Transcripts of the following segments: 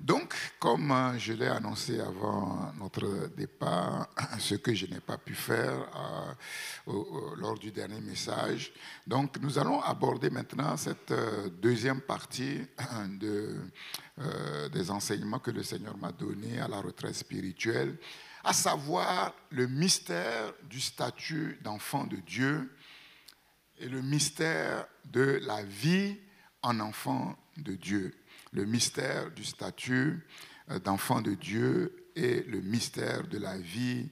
Donc, comme je l'ai annoncé avant notre départ, ce que je n'ai pas pu faire lors du dernier message, donc nous allons aborder maintenant cette deuxième partie des enseignements que le Seigneur m'a donnés à la retraite spirituelle, à savoir le mystère du statut d'enfant de Dieu et le mystère de la vie en enfant de Dieu. Le mystère du statut d'enfant de Dieu et le mystère de la vie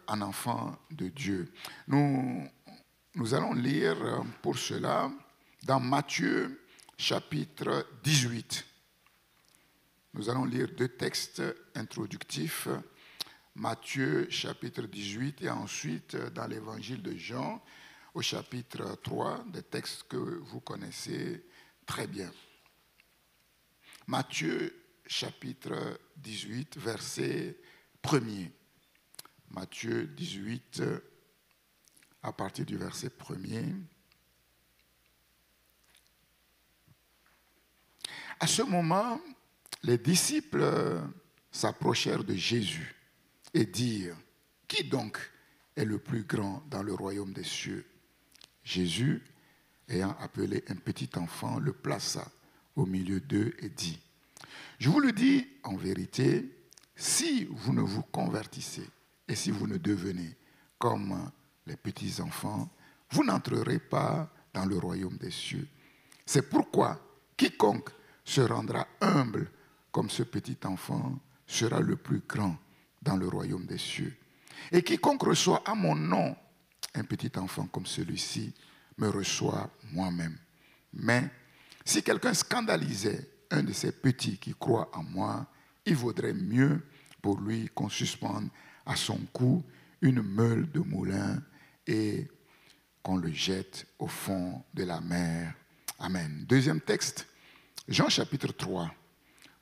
en enfant de Dieu. Nous allons lire pour cela dans Matthieu chapitre 18. Nous allons lire deux textes introductifs, Matthieu chapitre 18 et ensuite dans l'évangile de Jean au chapitre 3, des textes que vous connaissez très bien. Matthieu chapitre 18, verset 1er. Matthieu 18, à partir du verset 1er. À ce moment, les disciples s'approchèrent de Jésus et dirent : « Qui donc est le plus grand dans le royaume des cieux ? » Jésus, ayant appelé un petit enfant, le plaça au milieu d'eux et dit : « Je vous le dis en vérité, si vous ne vous convertissez et si vous ne devenez comme les petits enfants, vous n'entrerez pas dans le royaume des cieux. C'est pourquoi quiconque se rendra humble comme ce petit enfant sera le plus grand dans le royaume des cieux. Et quiconque reçoit à mon nom un petit enfant comme celui-ci me reçoit moi-même. Mais si quelqu'un scandalisait un de ces petits qui croient en moi, il vaudrait mieux pour lui qu'on suspende à son cou une meule de moulin et qu'on le jette au fond de la mer. Amen. Deuxième texte, Jean chapitre 3,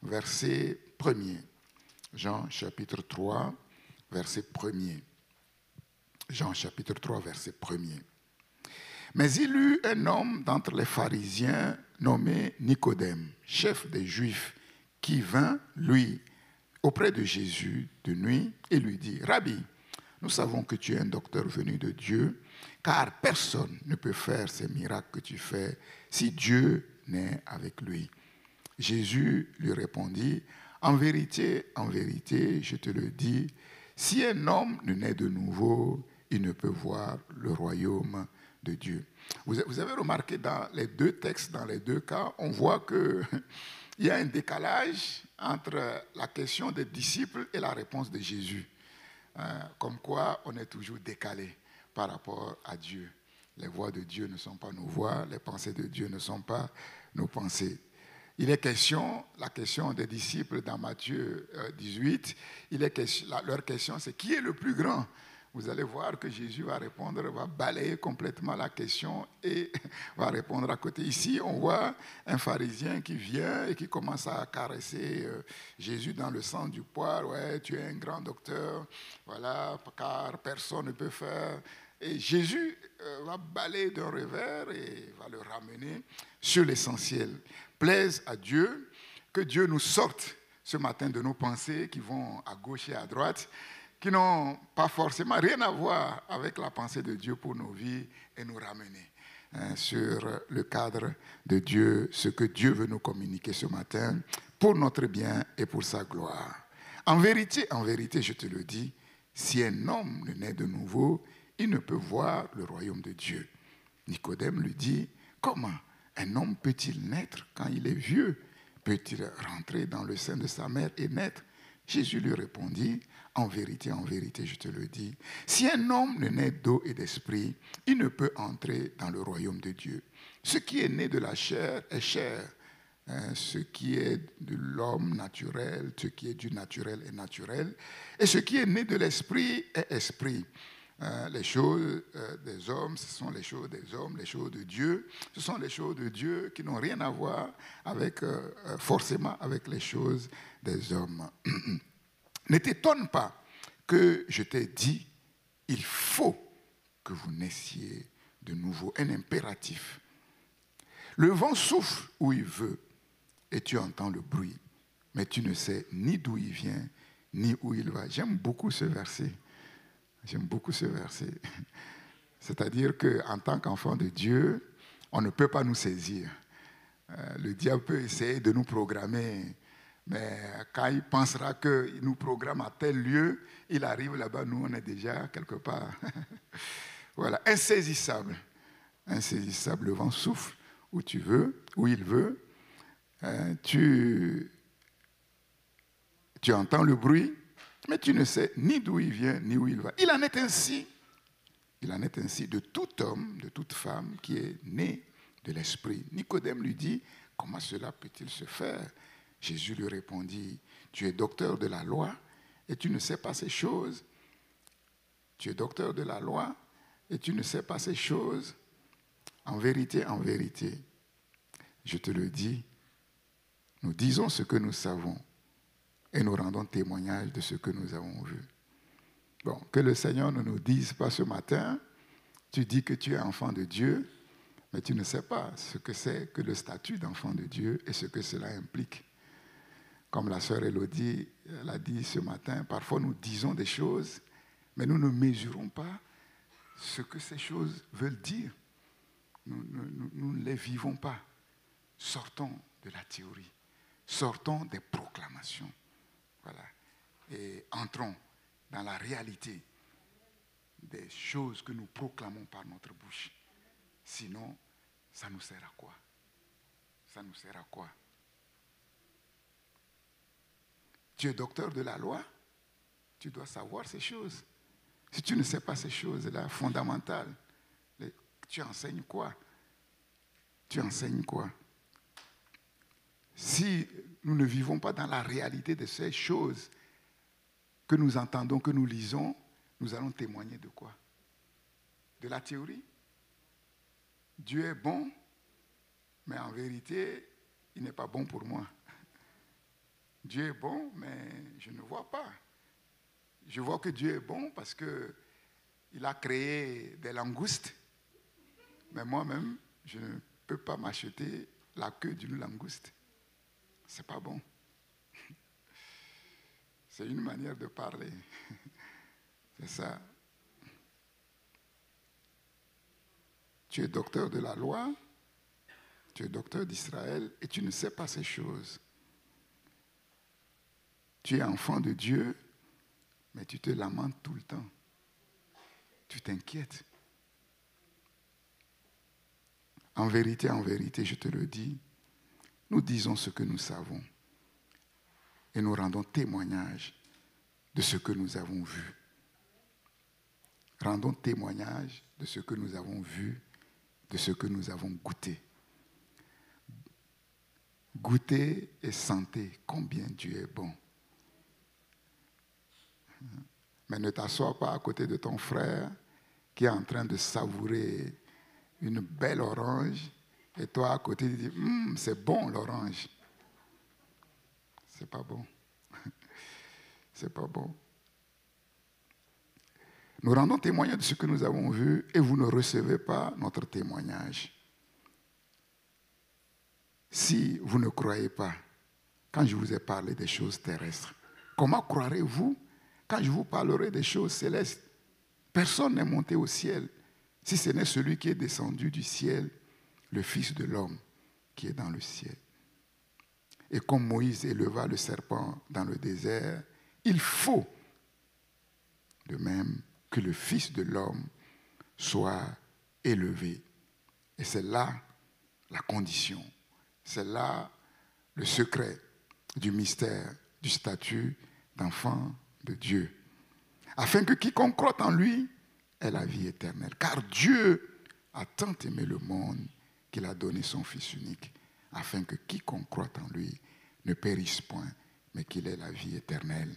verset 1er. Jean chapitre 3, verset 1er. Jean chapitre 3, verset 1er. Mais il eut un homme d'entre les pharisiens nommé Nicodème, chef des Juifs, qui vint, lui, auprès de Jésus de nuit et lui dit : « Rabbi, nous savons que tu es un docteur venu de Dieu, car personne ne peut faire ces miracles que tu fais si Dieu n'est avec lui. » Jésus lui répondit : « En vérité, je te le dis, si un homme ne naît de nouveau, il ne peut voir le royaume de Dieu. » Vous avez remarqué dans les deux textes, dans les deux cas, on voit qu'il y a un décalage entre la question des disciples et la réponse de Jésus. Comme quoi, on est toujours décalé par rapport à Dieu. Les voies de Dieu ne sont pas nos voies, les pensées de Dieu ne sont pas nos pensées. Il est question, la question des disciples dans Matthieu 18, leur question c'est : qui est le plus grand ? Vous allez voir que Jésus va répondre, va balayer complètement la question et va répondre à côté. Ici, on voit un pharisien qui vient et qui commence à caresser Jésus dans le sens du poil. Ouais, tu es un grand docteur, voilà, car personne ne peut faire. Et Jésus va balayer d'un revers et va le ramener sur l'essentiel. Plaise à Dieu que Dieu nous sorte ce matin de nos pensées qui vont à gauche et à droite, qui n'ont pas forcément rien à voir avec la pensée de Dieu pour nos vies et nous ramener sur le cadre de Dieu, ce que Dieu veut nous communiquer ce matin pour notre bien et pour sa gloire. En vérité, je te le dis, si un homme ne naît de nouveau, il ne peut voir le royaume de Dieu. Nicodème lui dit : comment un homme peut-il naître quand il est vieux ? Peut-il rentrer dans le sein de sa mère et naître ? Jésus lui répondit : en vérité, je te le dis, si un homme ne naît d'eau et d'esprit, il ne peut entrer dans le royaume de Dieu. Ce qui est né de la chair est chair. Ce qui est de l'homme naturel, ce qui est du naturel est naturel. Et ce qui est né de l'esprit est esprit. Les choses des hommes, ce sont les choses des hommes, les choses de Dieu. Ce sont les choses de Dieu qui n'ont rien à voir avec, forcément avec les choses des hommes. Ne t'étonne pas que je t'ai dit, il faut que vous naissiez de nouveau, un impératif. Le vent souffle où il veut et tu entends le bruit, mais tu ne sais ni d'où il vient, ni où il va. J'aime beaucoup ce verset. J'aime beaucoup ce verset. C'est-à-dire qu'en tant qu'enfant de Dieu, on ne peut pas nous saisir. Le diable peut essayer de nous programmer, mais quand il pensera qu'il nous programme à tel lieu, il arrive là-bas, nous on est déjà quelque part. Voilà, insaisissable. Insaisissable, le vent souffle où tu veux, où il veut. Tu entends le bruit, mais tu ne sais ni d'où il vient, ni où il va. Il en est ainsi. Il en est ainsi de tout homme, de toute femme qui est né de l'esprit. Nicodème lui dit, comment cela peut-il se faire? Jésus lui répondit, tu es docteur de la loi et tu ne sais pas ces choses. Tu es docteur de la loi et tu ne sais pas ces choses. En vérité, je te le dis, nous disons ce que nous savons et nous rendons témoignage de ce que nous avons vu. Bon, que le Seigneur ne nous dise pas ce matin, tu dis que tu es enfant de Dieu, mais tu ne sais pas ce que c'est que le statut d'enfant de Dieu et ce que cela implique. Comme la sœur Élodie l'a dit ce matin, parfois nous disons des choses, mais nous ne mesurons pas ce que ces choses veulent dire. Nous ne les vivons pas. Sortons de la théorie, sortons des proclamations. Voilà. Et entrons dans la réalité des choses que nous proclamons par notre bouche. Sinon, ça nous sert à quoi? Ça nous sert à quoi? Tu es docteur de la loi, tu dois savoir ces choses. Si tu ne sais pas ces choses-là, fondamentales, tu enseignes quoi? Tu enseignes quoi? Si nous ne vivons pas dans la réalité de ces choses que nous entendons, que nous lisons, nous allons témoigner de quoi? De la théorie? Dieu est bon, mais en vérité, il n'est pas bon pour moi. Dieu est bon, mais je ne vois pas. Je vois que Dieu est bon parce qu'il a créé des langoustes, mais moi-même, je ne peux pas m'acheter la queue d'une langouste. C'est pas bon. C'est une manière de parler. C'est ça. Tu es docteur de la loi, tu es docteur d'Israël et tu ne sais pas ces choses. Tu es enfant de Dieu, mais tu te lamentes tout le temps. Tu t'inquiètes. En vérité, je te le dis, nous disons ce que nous savons et nous rendons témoignage de ce que nous avons vu. Rendons témoignage de ce que nous avons vu, de ce que nous avons goûté. Goûtez et sentez combien Dieu est bon. Mais ne t'assois pas à côté de ton frère qui est en train de savourer une belle orange et toi à côté tu dis c'est bon l'orange. C'est pas bon. C'est pas bon. Nous rendons témoignage de ce que nous avons vu et vous ne recevez pas notre témoignage. Si vous ne croyez pas, quand je vous ai parlé des choses terrestres, comment croirez-vous quand je vous parlerai des choses célestes? Personne n'est monté au ciel, si ce n'est celui qui est descendu du ciel, le Fils de l'homme qui est dans le ciel. Et comme Moïse éleva le serpent dans le désert, il faut de même que le Fils de l'homme soit élevé. Et c'est là la condition, c'est là le secret du mystère, du statut d'enfant de Dieu. Afin que quiconque croit en lui ait la vie éternelle. Car Dieu a tant aimé le monde qu'il a donné son Fils unique, afin que quiconque croit en lui ne périsse point, mais qu'il ait la vie éternelle.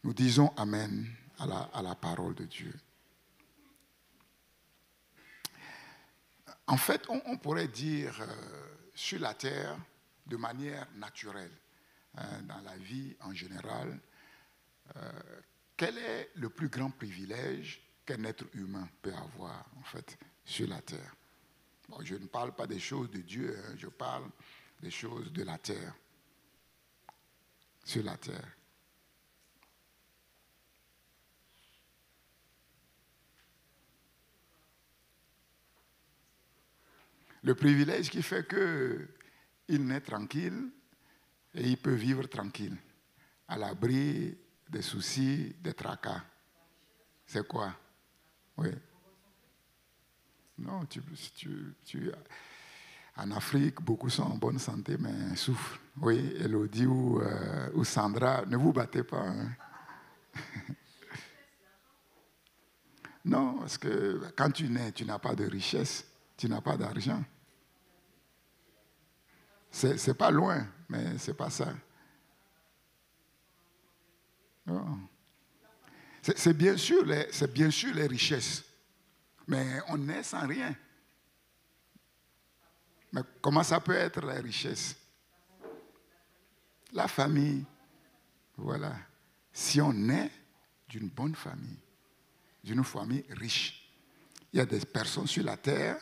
Nous disons Amen à la parole de Dieu. En fait, on pourrait dire sur la terre, de manière naturelle, dans la vie en général, quel est le plus grand privilège qu'un être humain peut avoir, en fait, sur la terre? Bon, je ne parle pas des choses de Dieu, je parle des choses de la terre. sur la terre. Le privilège qui fait qu'il naît tranquille et il peut vivre tranquille, à l'abri des soucis, des tracas. C'est quoi? Oui. Non, en Afrique, beaucoup sont en bonne santé, mais souffrent. Oui, Elodie ou Sandra, ne vous battez pas. Hein. Non, parce que quand tu nais, tu n'as pas de richesse, tu n'as pas d'argent. C'est pas loin, mais c'est pas ça. Non. C'est bien sûr les richesses, mais on naît sans rien. Mais comment ça peut être la richesse? La famille, voilà. Si on naît d'une bonne famille, d'une famille riche, il y a des personnes sur la terre,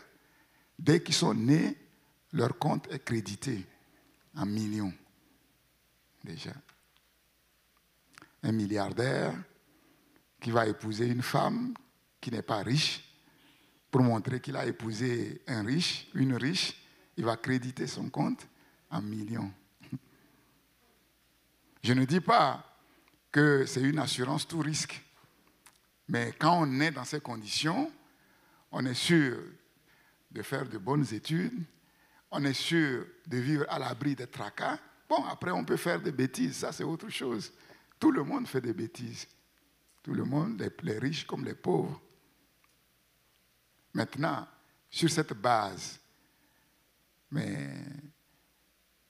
dès qu'ils sont nés, leur compte est crédité en millions, déjà. Un milliardaire qui va épouser une femme qui n'est pas riche, pour montrer qu'il a épousé un riche, une riche, il va créditer son compte en millions. Je ne dis pas que c'est une assurance tout risque, mais quand on est dans ces conditions, on est sûr de faire de bonnes études, on est sûr de vivre à l'abri des tracas. Bon, après, on peut faire des bêtises, ça c'est autre chose. Tout le monde fait des bêtises. Tout le monde, les riches comme les pauvres. Maintenant, sur cette base, mais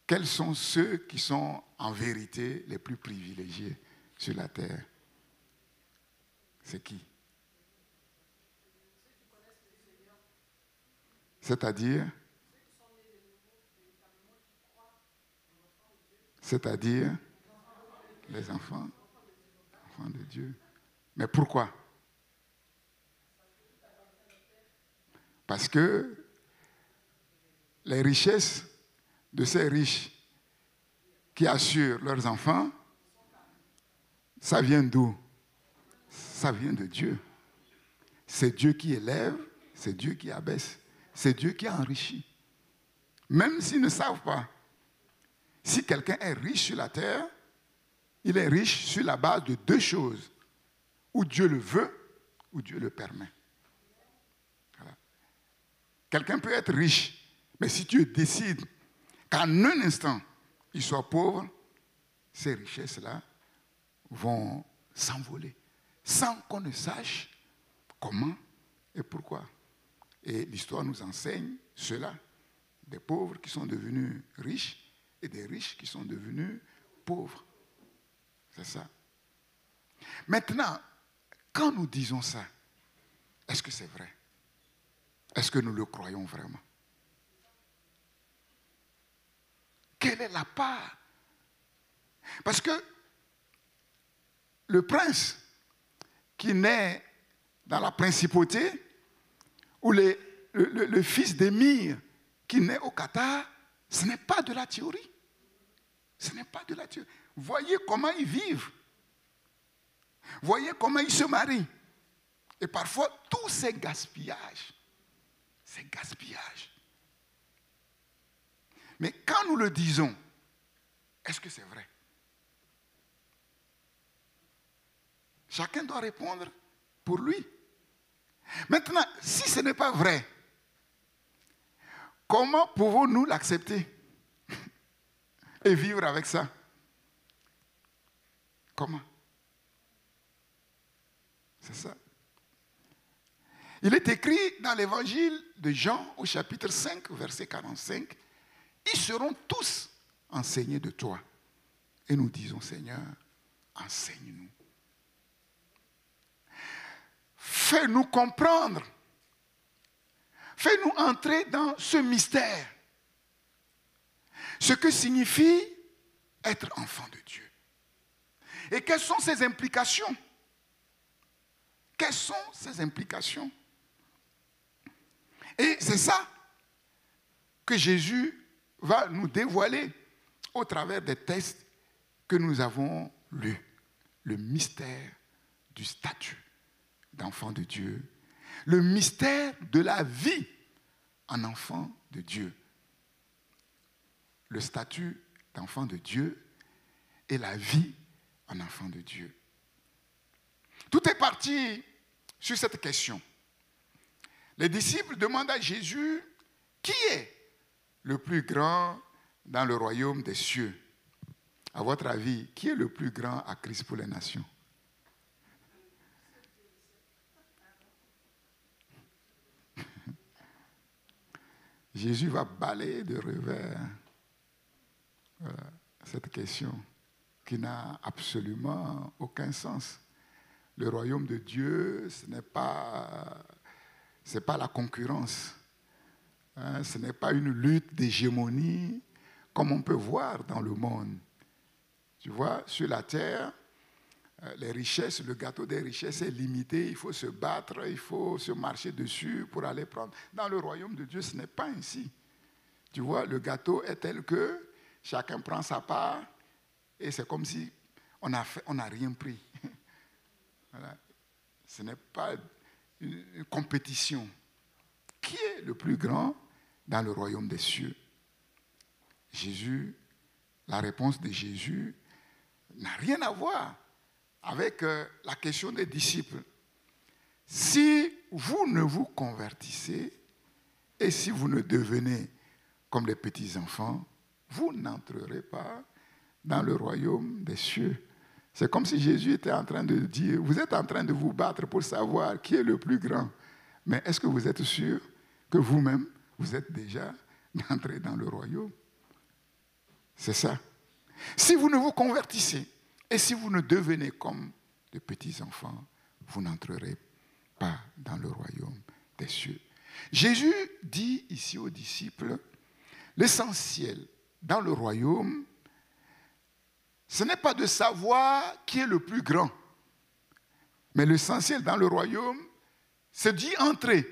quels sont ceux qui sont en vérité les plus privilégiés sur la terre? C'est qui? C'est-à-dire les enfants de Dieu. Mais pourquoi? Parce que les richesses de ces riches qui assurent leurs enfants, ça vient d'où? Ça vient de Dieu. C'est Dieu qui élève, c'est Dieu qui abaisse, c'est Dieu qui enrichit. Même s'ils ne savent pas, si quelqu'un est riche sur la terre, il est riche sur la base de deux choses. Ou Dieu le veut, ou Dieu le permet. Voilà. Quelqu'un peut être riche, mais si Dieu décide qu'en un instant, il soit pauvre, ces richesses-là vont s'envoler, sans qu'on ne sache comment et pourquoi. Et l'histoire nous enseigne cela. Des pauvres qui sont devenus riches et des riches qui sont devenus pauvres. C'est ça. Maintenant, quand nous disons ça, est-ce que c'est vrai? Est-ce que nous le croyons vraiment? Quelle est la part? Parce que le prince qui naît dans la principauté, ou le fils d'émir qui naît au Qatar, ce n'est pas de la théorie. Ce n'est pas de la théorie. Voyez comment ils vivent. Voyez comment ils se marient. Et parfois, tous ces gaspillages. Ces gaspillages. Mais quand nous le disons, est-ce que c'est vrai? Chacun doit répondre pour lui. Maintenant, si ce n'est pas vrai, comment pouvons-nous l'accepter et vivre avec ça? Comment? C'est ça. Il est écrit dans l'évangile de Jean au chapitre 5, verset 45, « Ils seront tous enseignés de toi. » Et nous disons, Seigneur, enseigne-nous. Fais-nous comprendre. Fais-nous entrer dans ce mystère. Ce que signifie être enfant de Dieu. Et quelles sont ses implications? Quelles sont ses implications? Et c'est ça que Jésus va nous dévoiler au travers des textes que nous avons lu, le mystère du statut d'enfant de Dieu, le mystère de la vie en enfant de Dieu. Le statut d'enfant de Dieu et la vie en enfant de Dieu. Tout est parti sur cette question. Les disciples demandent à Jésus, qui est le plus grand dans le royaume des cieux? À votre avis, qui est le plus grand à Christ pour les nations? Jésus va balayer de revers cette question qui n'a absolument aucun sens. Le royaume de Dieu, ce n'est pas la concurrence. Ce n'est pas une lutte d'hégémonie comme on peut voir dans le monde. Tu vois, sur la terre, les richesses, le gâteau des richesses est limité, il faut se battre, il faut se marcher dessus pour aller prendre. Dans le royaume de Dieu, ce n'est pas ainsi. Tu vois, le gâteau est tel que chacun prend sa part et c'est comme si on n'a rien pris. Voilà. Ce n'est pas une compétition. Qui est le plus grand dans le royaume des cieux? Jésus, la réponse de Jésus n'a rien à voir avec la question des disciples. Si vous ne vous convertissez et si vous ne devenez comme les petits-enfants, vous n'entrerez pas dans le royaume des cieux. C'est comme si Jésus était en train de dire, vous êtes en train de vous battre pour savoir qui est le plus grand. Mais est-ce que vous êtes sûr que vous-même, vous êtes déjà entré dans le royaume? C'est ça. Si vous ne vous convertissez et si vous ne devenez comme de petits-enfants, vous n'entrerez pas dans le royaume des cieux. Jésus dit ici aux disciples, l'essentiel dans le royaume, ce n'est pas de savoir qui est le plus grand, mais l'essentiel dans le royaume, c'est d'y entrer.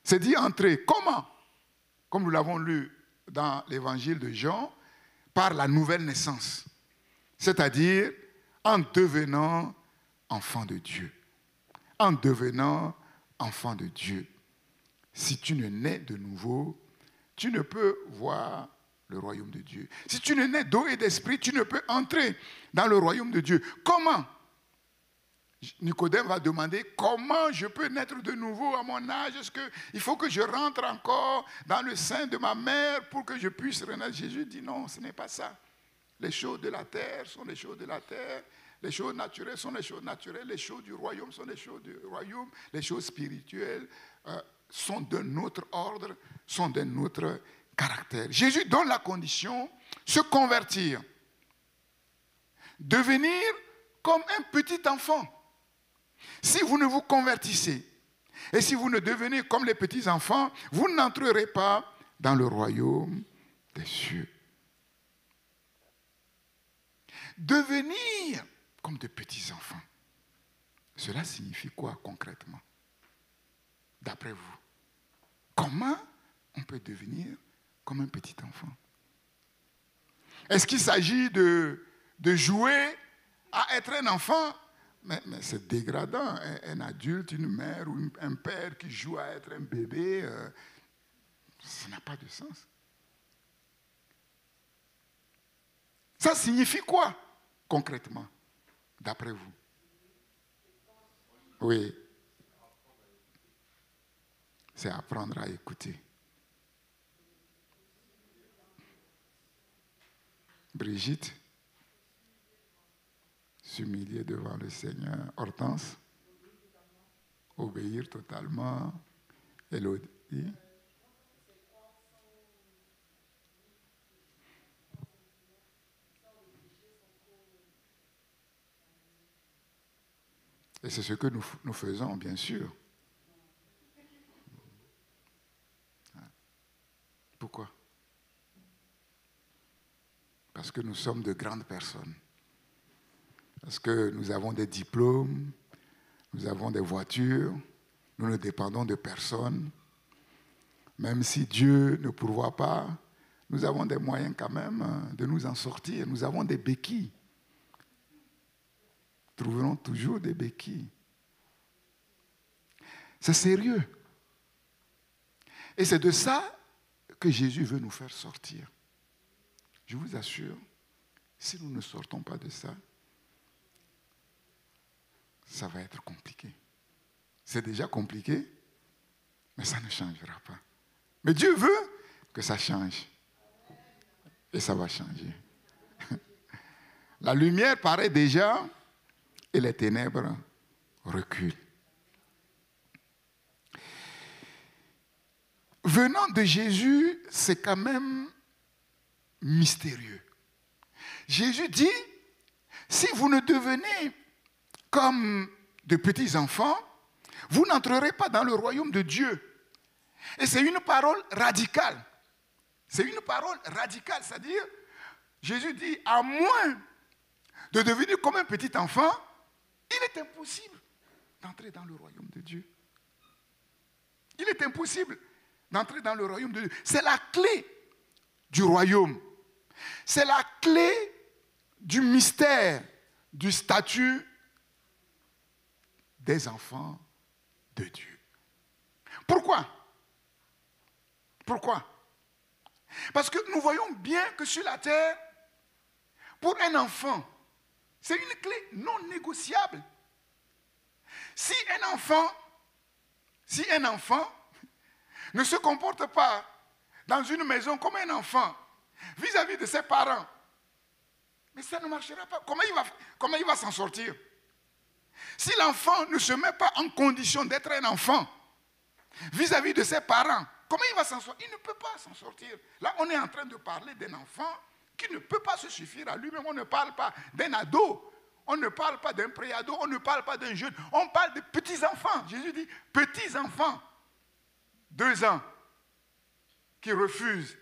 C'est d'y entrer. Comment? Comme nous l'avons lu dans l'évangile de Jean, par la nouvelle naissance. C'est-à-dire en devenant enfant de Dieu. En devenant enfant de Dieu. Si tu ne nais de nouveau, tu ne peux voir le royaume de Dieu. Si tu ne nais d'eau et d'esprit, tu ne peux entrer dans le royaume de Dieu. Comment? Nicodème va demander comment je peux naître de nouveau à mon âge. Est-ce qu'il faut que je rentre encore dans le sein de ma mère pour que je puisse renaître? Jésus dit non, ce n'est pas ça. Les choses de la terre sont les choses de la terre. Les choses naturelles sont les choses naturelles. Les choses du royaume sont les choses du royaume. Les choses spirituelles sont d'un autre ordre, sont d'un autre caractère. Jésus donne la condition, se convertir. Devenir comme un petit enfant. Si vous ne vous convertissez et si vous ne devenez comme les petits-enfants, vous n'entrerez pas dans le royaume des cieux. Devenir comme de petits-enfants, cela signifie quoi concrètement? D'après vous, comment on peut devenir comme un petit enfant? Est-ce qu'il s'agit de jouer à être un enfant? Mais c'est dégradant. Un adulte, une mère ou un père qui joue à être un bébé, ça n'a pas de sens. Ça signifie quoi, concrètement, d'après vous? Oui. C'est apprendre à écouter. Brigitte? S'humilier devant le Seigneur. Hortense? Obéir totalement. Élodie? Et c'est ce que nous faisons, bien sûr. Pourquoi? Parce que nous sommes de grandes personnes. Parce que nous avons des diplômes, nous avons des voitures, nous ne dépendons de personne. Même si Dieu ne pourvoit pas, nous avons des moyens quand même de nous en sortir. Nous avons des béquilles. Nous trouverons toujours des béquilles. C'est sérieux. Et c'est de ça que Jésus veut nous faire sortir. Je vous assure, si nous ne sortons pas de ça, ça va être compliqué. C'est déjà compliqué, mais ça ne changera pas. Mais Dieu veut que ça change. Et ça va changer. La lumière paraît déjà et les ténèbres reculent. Venant de Jésus, c'est quand même mystérieux. Jésus dit, si vous ne devenez comme de petits enfants, vous n'entrerez pas dans le royaume de Dieu. Et c'est une parole radicale. C'est une parole radicale, c'est-à-dire, Jésus dit, à moins de devenir comme un petit enfant, il est impossible d'entrer dans le royaume de Dieu. Il est impossible d'entrer dans le royaume de Dieu. C'est la clé du royaume. C'est la clé du mystère, du statut des enfants de Dieu. Pourquoi? Pourquoi? Parce que nous voyons bien que sur la terre, pour un enfant, c'est une clé non négociable. Si un enfant ne se comporte pas dans une maison comme un enfant vis-à-vis de ses parents, mais ça ne marchera pas. Comment il va s'en sortir? Si l'enfant ne se met pas en condition d'être un enfant vis-à-vis de ses parents, comment il va s'en sortir? Il ne peut pas s'en sortir. Là, on est en train de parler d'un enfant qui ne peut pas se suffire à lui-même. On ne parle pas d'un ado, on ne parle pas d'un préado, on ne parle pas d'un jeune. On parle de petits-enfants. Jésus dit petits-enfants, 2 ans, qui refusent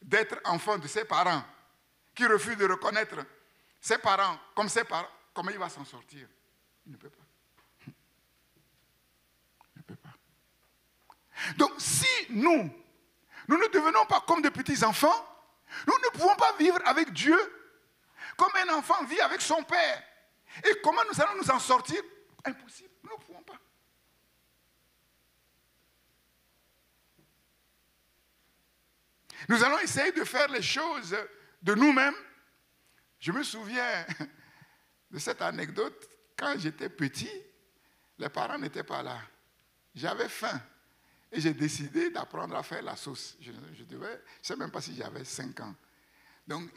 d'être enfants de ses parents, qui refusent de reconnaître ses parents comme ses parents. Comment il va s'en sortir? Il ne peut pas. Il ne peut pas. Donc, si nous ne devenons pas comme de petits-enfants, nous ne pouvons pas vivre avec Dieu comme un enfant vit avec son père. Et comment nous allons nous en sortir? Impossible, nous ne pouvons pas. Nous allons essayer de faire les choses de nous-mêmes. Je me souviens de cette anecdote. Quand j'étais petit, les parents n'étaient pas là. J'avais faim. Et j'ai décidé d'apprendre à faire la sauce. Je ne sais même pas si j'avais 5 ans. Donc,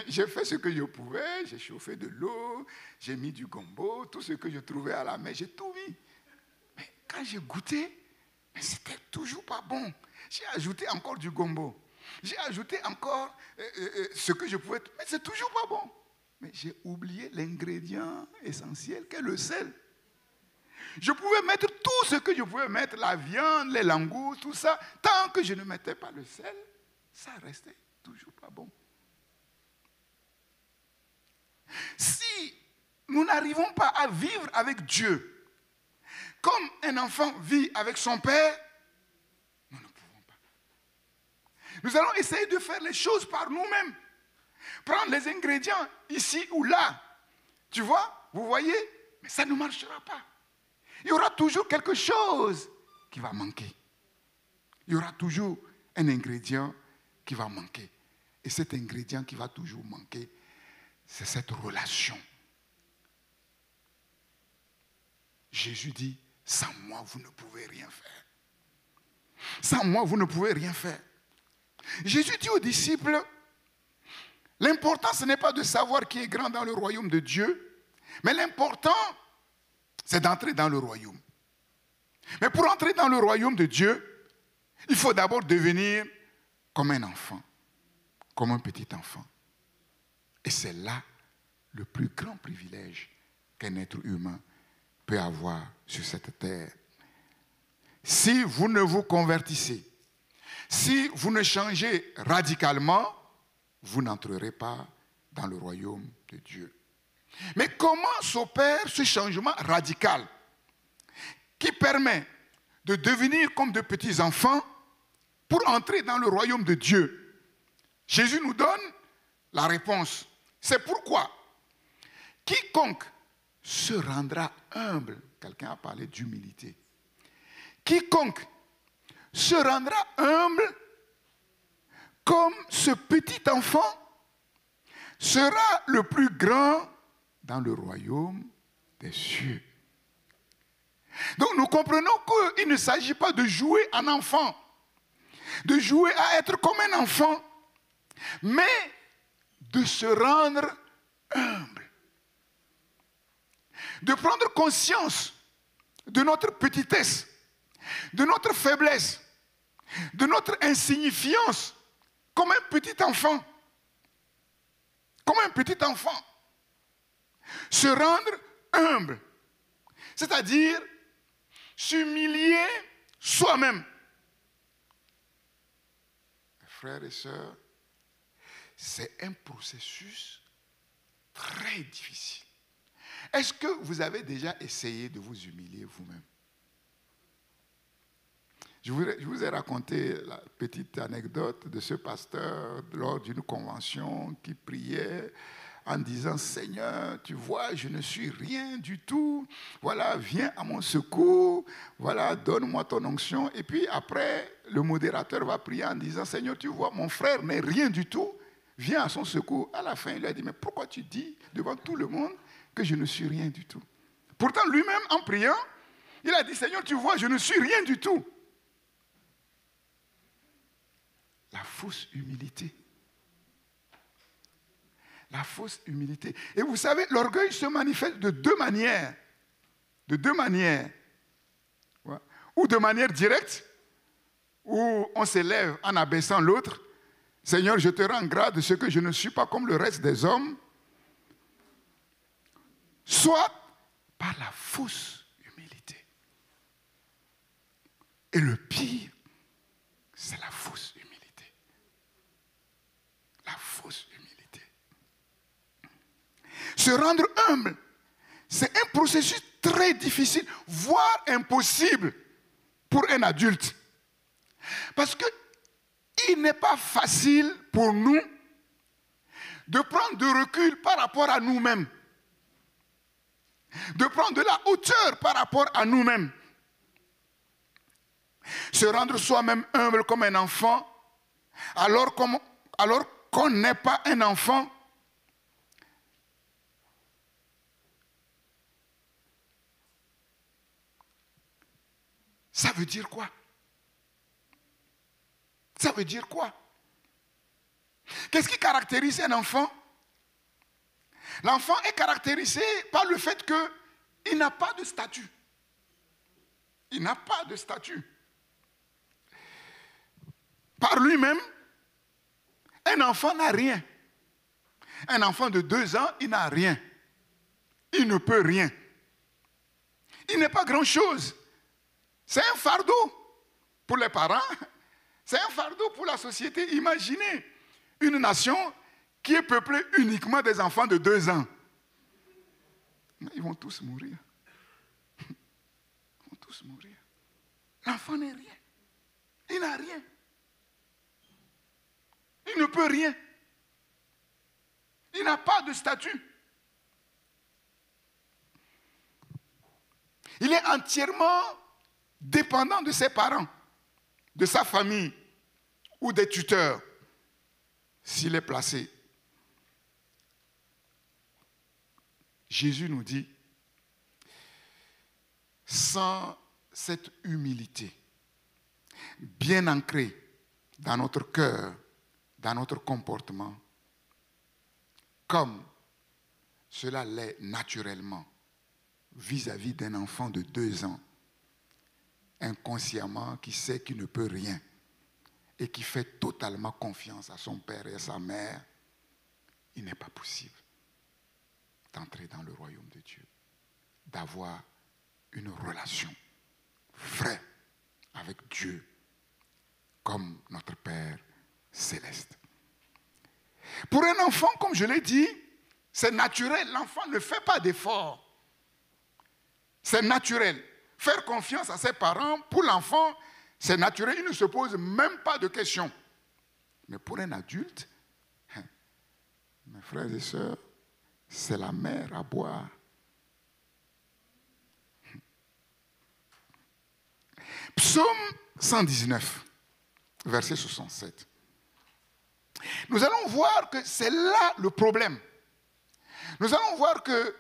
j'ai fait ce que je pouvais. J'ai chauffé de l'eau, j'ai mis du gombo, tout ce que je trouvais à la main, j'ai tout mis. Mais quand j'ai goûté, c'était toujours pas bon. J'ai ajouté encore du gombo. J'ai ajouté encore ce que je pouvais, mais c'est toujours pas bon. Mais j'ai oublié l'ingrédient essentiel qu'est le sel. Je pouvais mettre tout ce que je pouvais mettre, la viande, les langoustes, tout ça. Tant que je ne mettais pas le sel, ça restait toujours pas bon. Si nous n'arrivons pas à vivre avec Dieu, comme un enfant vit avec son père, nous ne pouvons pas. Nous allons essayer de faire les choses par nous-mêmes. Prendre les ingrédients ici ou là. Tu vois, vous voyez, mais ça ne marchera pas. Il y aura toujours quelque chose qui va manquer. Il y aura toujours un ingrédient qui va manquer. Et cet ingrédient qui va toujours manquer, c'est cette relation. Jésus dit, sans moi, vous ne pouvez rien faire. Sans moi, vous ne pouvez rien faire. Jésus dit aux disciples, l'important, ce n'est pas de savoir qui est grand dans le royaume de Dieu, mais l'important, c'est d'entrer dans le royaume. Mais pour entrer dans le royaume de Dieu, il faut d'abord devenir comme un enfant, comme un petit enfant. Et c'est là le plus grand privilège qu'un être humain peut avoir sur cette terre. Si vous ne vous convertissez, si vous ne changez radicalement, vous n'entrerez pas dans le royaume de Dieu. Mais comment s'opère ce changement radical qui permet de devenir comme de petits enfants, pour entrer dans le royaume de Dieu? Jésus nous donne la réponse. C'est pourquoi quiconque se rendra humble, quelqu'un a parlé d'humilité, quiconque se rendra humble comme ce petit enfant sera le plus grand dans le royaume des cieux. Donc nous comprenons qu'il ne s'agit pas de jouer en enfant, de jouer à être comme un enfant, mais de se rendre humble, de prendre conscience de notre petitesse, de notre faiblesse, de notre insignifiance, comme un petit enfant. Comme un petit enfant. Se rendre humble, c'est-à-dire s'humilier soi-même. Frères et sœurs, c'est un processus très difficile. Est-ce que vous avez déjà essayé de vous humilier vous-même? Je vous ai raconté la petite anecdote de ce pasteur lors d'une convention qui priait en disant « Seigneur, tu vois, je ne suis rien du tout. Voilà, viens à mon secours. Voilà, donne-moi ton onction. » Et puis après, le modérateur va prier en disant « Seigneur, tu vois, mon frère n'est rien du tout. Viens à son secours. » À la fin, il lui a dit « Mais pourquoi tu dis devant tout le monde que je ne suis rien du tout ?» Pourtant, lui-même, en priant, il a dit « Seigneur, tu vois, je ne suis rien du tout. » La fausse humilité. La fausse humilité. Et vous savez, l'orgueil se manifeste de deux manières. De deux manières. Ouais. Ou de manière directe, où on s'élève en abaissant l'autre. Seigneur, je te rends grâce de ce que je ne suis pas comme le reste des hommes. Soit par la fausse humilité. Et le pire, c'est la fausse humilité. La fausse humilité. Se rendre humble, c'est un processus très difficile, voire impossible pour un adulte. Parce qu'il n'est pas facile pour nous de prendre de recul par rapport à nous-mêmes, de prendre de la hauteur par rapport à nous-mêmes. Se rendre soi-même humble comme un enfant, alors qu'on n'est pas un enfant. Ça veut dire quoi? Ça veut dire quoi? Qu'est-ce qui caractérise un enfant? L'enfant est caractérisé par le fait qu'il n'a pas de statut. Il n'a pas de statut. Par lui-même, un enfant n'a rien. Un enfant de 2 ans, il n'a rien. Il ne peut rien. Il n'est pas grand-chose. C'est un fardeau pour les parents. C'est un fardeau pour la société. Imaginez une nation qui est peuplée uniquement des enfants de 2 ans. Ils vont tous mourir. Ils vont tous mourir. L'enfant n'est rien. Il n'a rien. Il ne peut rien. Il n'a pas de statut. Il est entièrement dépendant de ses parents, de sa famille ou des tuteurs, s'il est placé. Jésus nous dit, sans cette humilité bien ancrée dans notre cœur, dans notre comportement, comme cela l'est naturellement vis-à-vis d'un enfant de 2 ans, inconsciemment, qui sait qu'il ne peut rien et qui fait totalement confiance à son père et à sa mère, il n'est pas possible d'entrer dans le royaume de Dieu, d'avoir une relation vraie avec Dieu, comme notre Père céleste. Pour un enfant, comme je l'ai dit, c'est naturel. L'enfant ne fait pas d'effort. C'est naturel. Faire confiance à ses parents, pour l'enfant, C'est naturel, il ne se pose même pas de questions. Mais pour un adulte, mes frères et sœurs, c'est la mer à boire. Psaume 119, verset 67. Nous allons voir que c'est là le problème. Nous allons voir que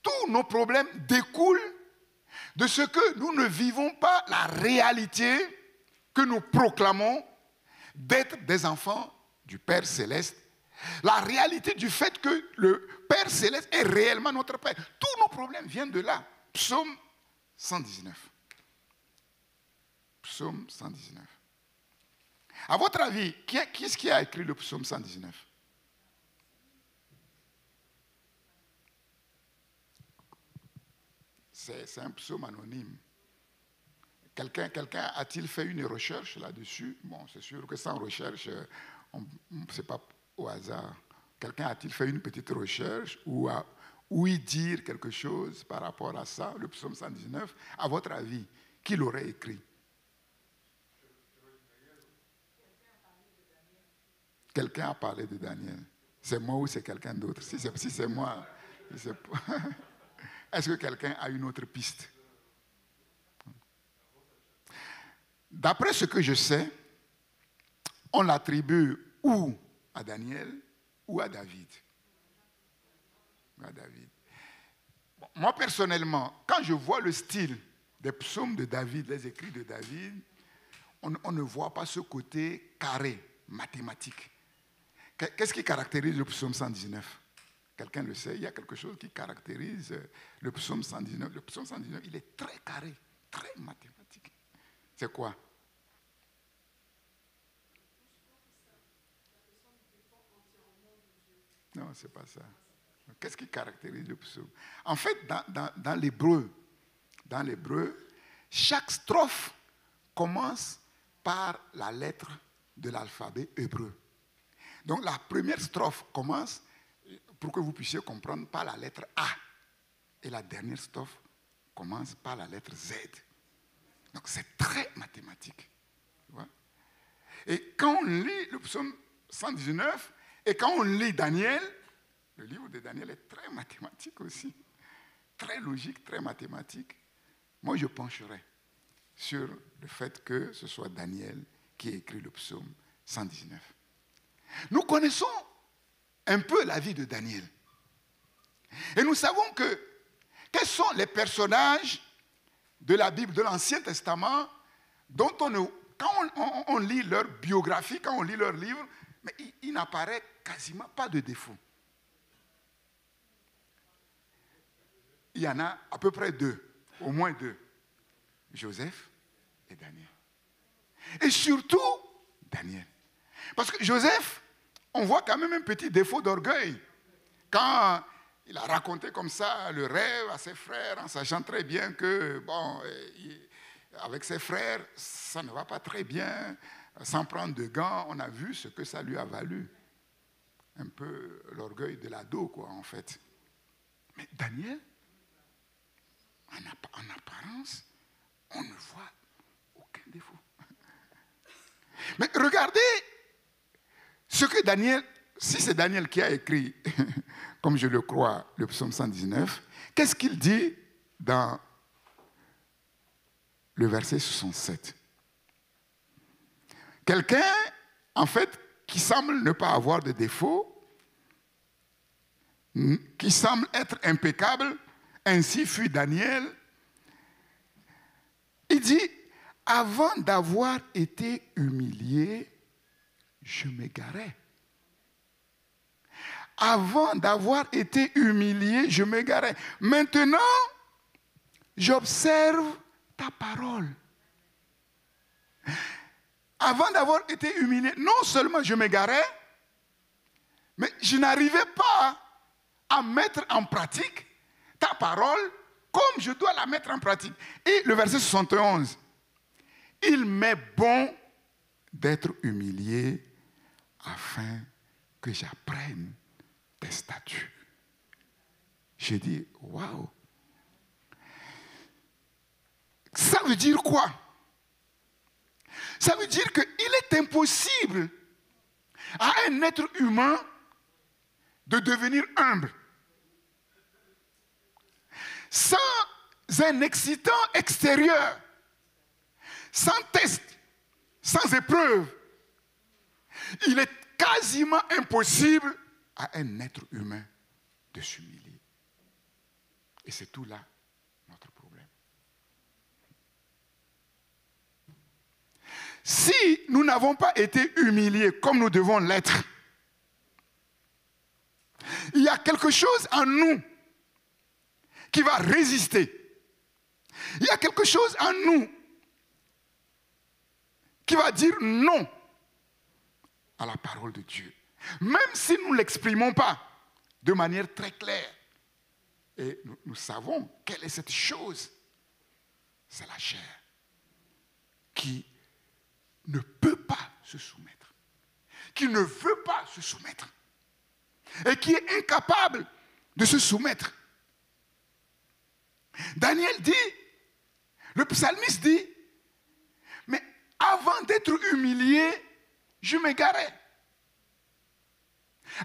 tous nos problèmes découlent de ce que nous ne vivons pas la réalité que nous proclamons d'être des enfants du Père Céleste. La réalité du fait que le Père Céleste est réellement notre Père. Tous nos problèmes viennent de là. Psaume 119. Psaume 119. À votre avis, qui est-ce qui a écrit le psaume 119? C'est un psaume anonyme. Quelqu'un a-t-il fait une recherche là-dessus? Bon, c'est sûr que sans recherche, ce n'est pas au hasard. Quelqu'un a-t-il fait une petite recherche ou y dire quelque chose par rapport à ça, le psaume 119? À votre avis, qui l'aurait écrit? Quelqu'un a parlé de Daniel. C'est moi ou c'est quelqu'un d'autre? Si c'est moi, est-ce que quelqu'un a une autre piste? D'après ce que je sais, on l'attribue ou à Daniel ou à David. Bon, moi, personnellement, quand je vois le style des psaumes de David, les écrits de David, on ne voit pas ce côté carré, mathématique. Qu'est-ce qui caractérise le psaume 119? Quelqu'un le sait, il y a quelque chose qui caractérise le psaume 119. Le psaume 119, il est très carré, très mathématique. C'est quoi? Non, ce n'est pas ça. Qu'est-ce qui caractérise le psaume? En fait, dans l'hébreu, chaque strophe commence par la lettre de l'alphabet hébreu. Donc la première strophe commence, pour que vous puissiez comprendre, par la lettre A. Et la dernière strophe commence par la lettre Z. Donc c'est très mathématique. Tu vois? Et quand on lit le psaume 119, et quand on lit Daniel, le livre de Daniel est très mathématique aussi. Très logique, très mathématique. Moi, je pencherai sur le fait que ce soit Daniel qui ait écrit le psaume 119. Nous connaissons un peu la vie de Daniel. Et nous savons quels sont les personnages de la Bible, de l'Ancien Testament, dont quand on lit leur biographie, quand on lit leur livre, mais il n'apparaît quasiment pas de défaut. Il y en a à peu près deux, au moins deux. Joseph et Daniel. Et surtout, Daniel. Parce que Joseph, on voit quand même un petit défaut d'orgueil. Quand il a raconté comme ça le rêve à ses frères, en sachant très bien que, bon, avec ses frères, ça ne va pas très bien. Sans prendre de gants, on a vu ce que ça lui a valu. Un peu l'orgueil de l'ado, quoi, en fait. Mais Daniel, en apparence, on ne voit aucun défaut. Mais regardez ce que Daniel, si c'est Daniel qui a écrit, comme je le crois, le psaume 119, qu'est-ce qu'il dit dans le verset 67? Quelqu'un, en fait, qui semble ne pas avoir de défaut, qui semble être impeccable, ainsi fut Daniel. Il dit, avant d'avoir été humilié, je m'égarais. Avant d'avoir été humilié, je m'égarais. Maintenant, j'observe ta parole. Avant d'avoir été humilié, non seulement je m'égarais, mais je n'arrivais pas à mettre en pratique ta parole comme je dois la mettre en pratique. Et le verset 71, il m'est bon d'être humilié afin que j'apprenne tes statuts. J'ai dit, waouh! Ça veut dire quoi? Ça veut dire qu'il est impossible à un être humain de devenir humble sans un excitant extérieur, sans test, sans épreuve. Il est quasiment impossible à un être humain de s'humilier. Et c'est tout là notre problème. Si nous n'avons pas été humiliés comme nous devons l'être, il y a quelque chose en nous qui va résister. Il y a quelque chose en nous qui va dire non à la parole de Dieu. Même si nous ne l'exprimons pas de manière très claire. Et nous savons quelle est cette chose. C'est la chair qui ne peut pas se soumettre. Qui ne veut pas se soumettre. Et qui est incapable de se soumettre. Daniel dit, le psalmiste dit, mais avant d'être humilié, je m'égarais.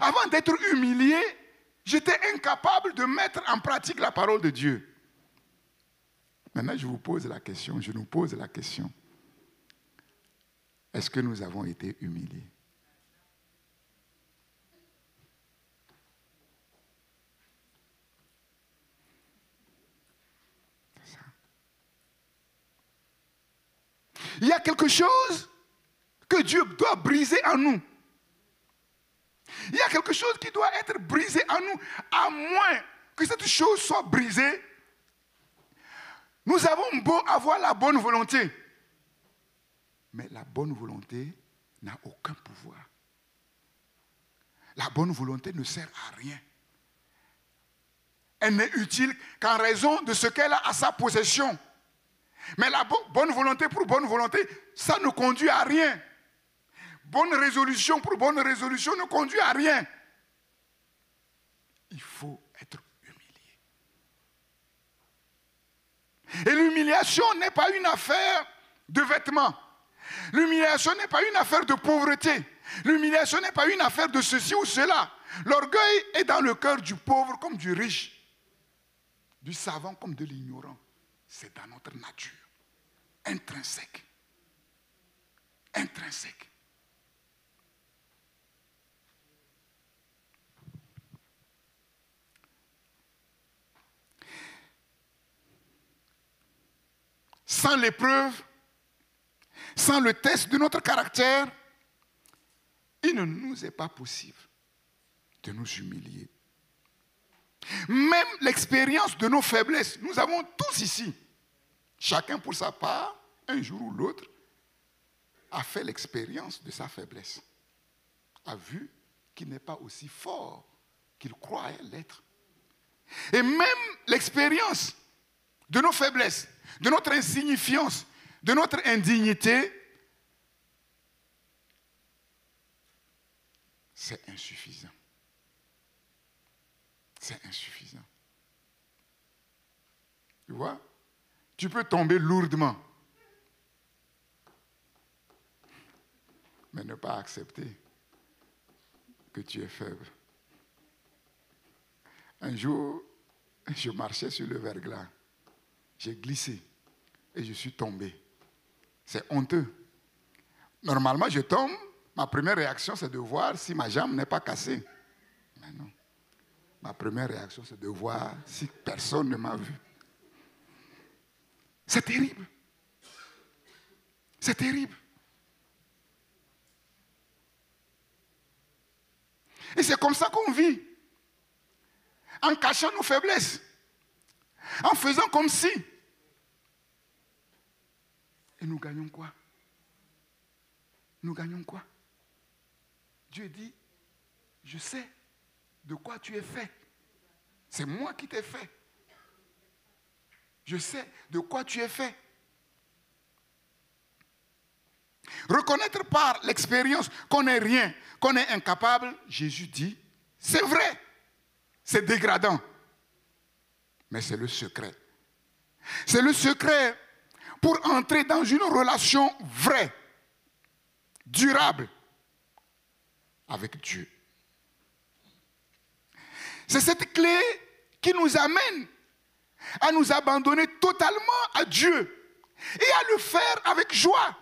Avant d'être humilié, j'étais incapable de mettre en pratique la parole de Dieu. Maintenant, je nous pose la question. Est-ce que nous avons été humiliés? C'est ça. Il y a quelque chose que Dieu doit briser en nous. Il y a quelque chose qui doit être brisé en nous, à moins que cette chose soit brisée. Nous avons beau avoir la bonne volonté, mais la bonne volonté n'a aucun pouvoir. La bonne volonté ne sert à rien. Elle n'est utile qu'en raison de ce qu'elle a à sa possession. Mais la bonne volonté pour bonne volonté, ça ne conduit à rien. Bonne résolution pour bonne résolution ne conduit à rien. Il faut être humilié. Et l'humiliation n'est pas une affaire de vêtements. L'humiliation n'est pas une affaire de pauvreté. L'humiliation n'est pas une affaire de ceci ou cela. L'orgueil est dans le cœur du pauvre comme du riche, du savant comme de l'ignorant. C'est dans notre nature. Intrinsèque. Intrinsèque. Sans l'épreuve, sans le test de notre caractère, il ne nous est pas possible de nous humilier. Même l'expérience de nos faiblesses, nous avons tous ici, chacun pour sa part, un jour ou l'autre, a fait l'expérience de sa faiblesse, a vu qu'il n'est pas aussi fort qu'il croyait l'être. Et même l'expérience de nos faiblesses, de notre insignifiance, de notre indignité, c'est insuffisant. C'est insuffisant. Tu vois? Tu peux tomber lourdement, mais ne pas accepter que tu es faible. Un jour, je marchais sur le verglas. J'ai glissé et je suis tombé. C'est honteux. Normalement, je tombe, ma première réaction, c'est de voir si ma jambe n'est pas cassée. Mais non. Ma première réaction, c'est de voir si personne ne m'a vu. C'est terrible. C'est terrible. Et c'est comme ça qu'on vit. En cachant nos faiblesses. En faisant comme si. Et nous gagnons quoi? Nous gagnons quoi? Dieu dit, je sais de quoi tu es fait. C'est moi qui t'ai fait. Je sais de quoi tu es fait. Reconnaître par l'expérience qu'on n'est rien, qu'on est incapable, Jésus dit, c'est vrai, c'est dégradant. Mais c'est le secret. C'est le secret pour entrer dans une relation vraie durable avec Dieu. C'est cette clé qui nous amène à nous abandonner totalement à Dieu et à le faire avec joie.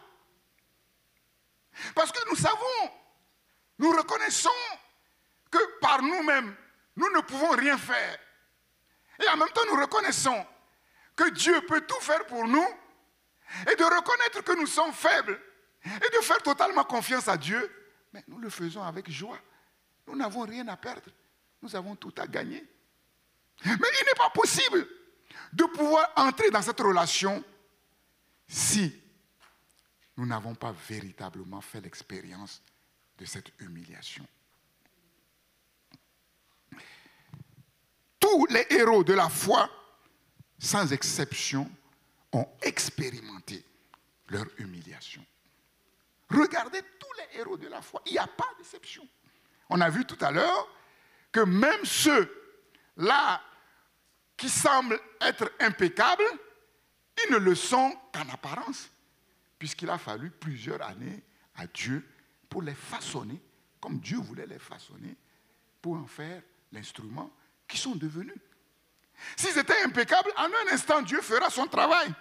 Parce que nous savons, nous reconnaissons que par nous-mêmes, nous ne pouvons rien faire. Et en même temps, nous reconnaissons que Dieu peut tout faire pour nous et de reconnaître que nous sommes faibles et de faire totalement confiance à Dieu. Mais nous le faisons avec joie. Nous n'avons rien à perdre. Nous avons tout à gagner. Mais il n'est pas possible de pouvoir entrer dans cette relation si nous n'avons pas véritablement fait l'expérience de cette humiliation. Tous les héros de la foi, sans exception, ont expérimenté leur humiliation. Regardez tous les héros de la foi, il n'y a pas d'exception. On a vu tout à l'heure que même ceux-là qui semblent être impeccables, ils ne le sont qu'en apparence, puisqu'il a fallu plusieurs années à Dieu pour les façonner, comme Dieu voulait les façonner, pour en faire l'instrument qu'ils sont devenus. S'ils étaient impeccables, en un instant, Dieu fera son travail.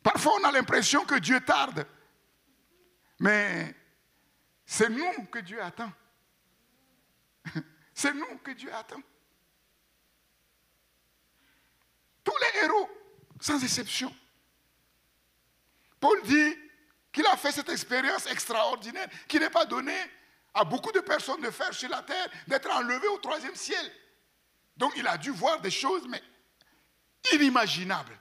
Parfois, on a l'impression que Dieu tarde. Mais c'est nous que Dieu attend. C'est nous que Dieu attend. Tous les héros, sans exception. Paul dit qu'il a fait cette expérience extraordinaire qui n'est pas donnée à beaucoup de personnes de faire sur la terre, d'être enlevé au 3e ciel. Donc il a dû voir des choses, mais inimaginables.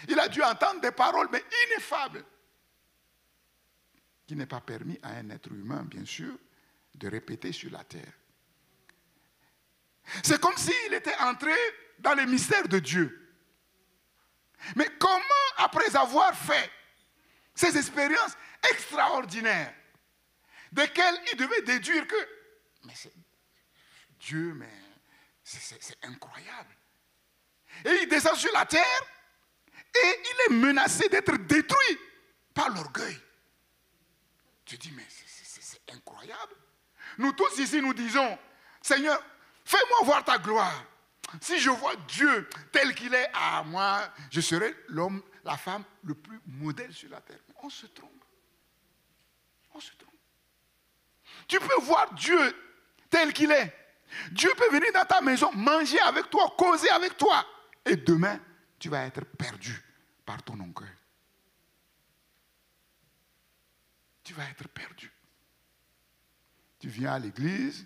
Il a dû entendre des paroles, mais ineffables, qui n'est pas permis à un être humain, bien sûr, de répéter sur la terre. C'est comme s'il était entré dans les mystères de Dieu. Mais comment, après avoir fait ces expériences extraordinaires, desquelles il devait déduire que, mais c'est Dieu, mais c'est incroyable. Et il descend sur la terre et il est menacé d'être détruit par l'orgueil. Tu dis, mais c'est incroyable. Nous tous ici, nous disons, Seigneur, fais-moi voir ta gloire. Si je vois Dieu tel qu'il est, à moi, je serai l'homme, la femme le plus modèle sur la terre. Mais on se trompe. On se trompe. Tu peux voir Dieu tel qu'il est. Dieu peut venir dans ta maison, manger avec toi, causer avec toi. Et demain, tu vas être perdu par ton orgueil. Tu vas être perdu. Tu viens à l'église,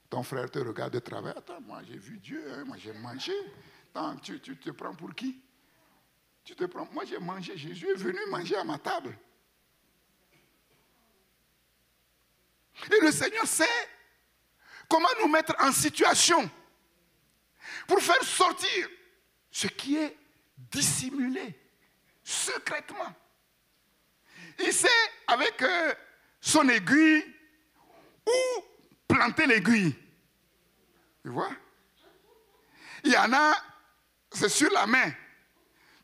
ton frère te regarde de travers. Attends, moi j'ai vu Dieu, hein, moi j'ai mangé. Attends, tu te prends pour qui? Tu te prends, moi j'ai mangé, Jésus est venu manger à ma table. Et le Seigneur sait comment nous mettre en situation pour faire sortir ce qui est dissimulé secrètement. Il sait avec son aiguille où planter l'aiguille. Tu vois? Il y en a, c'est sur la main.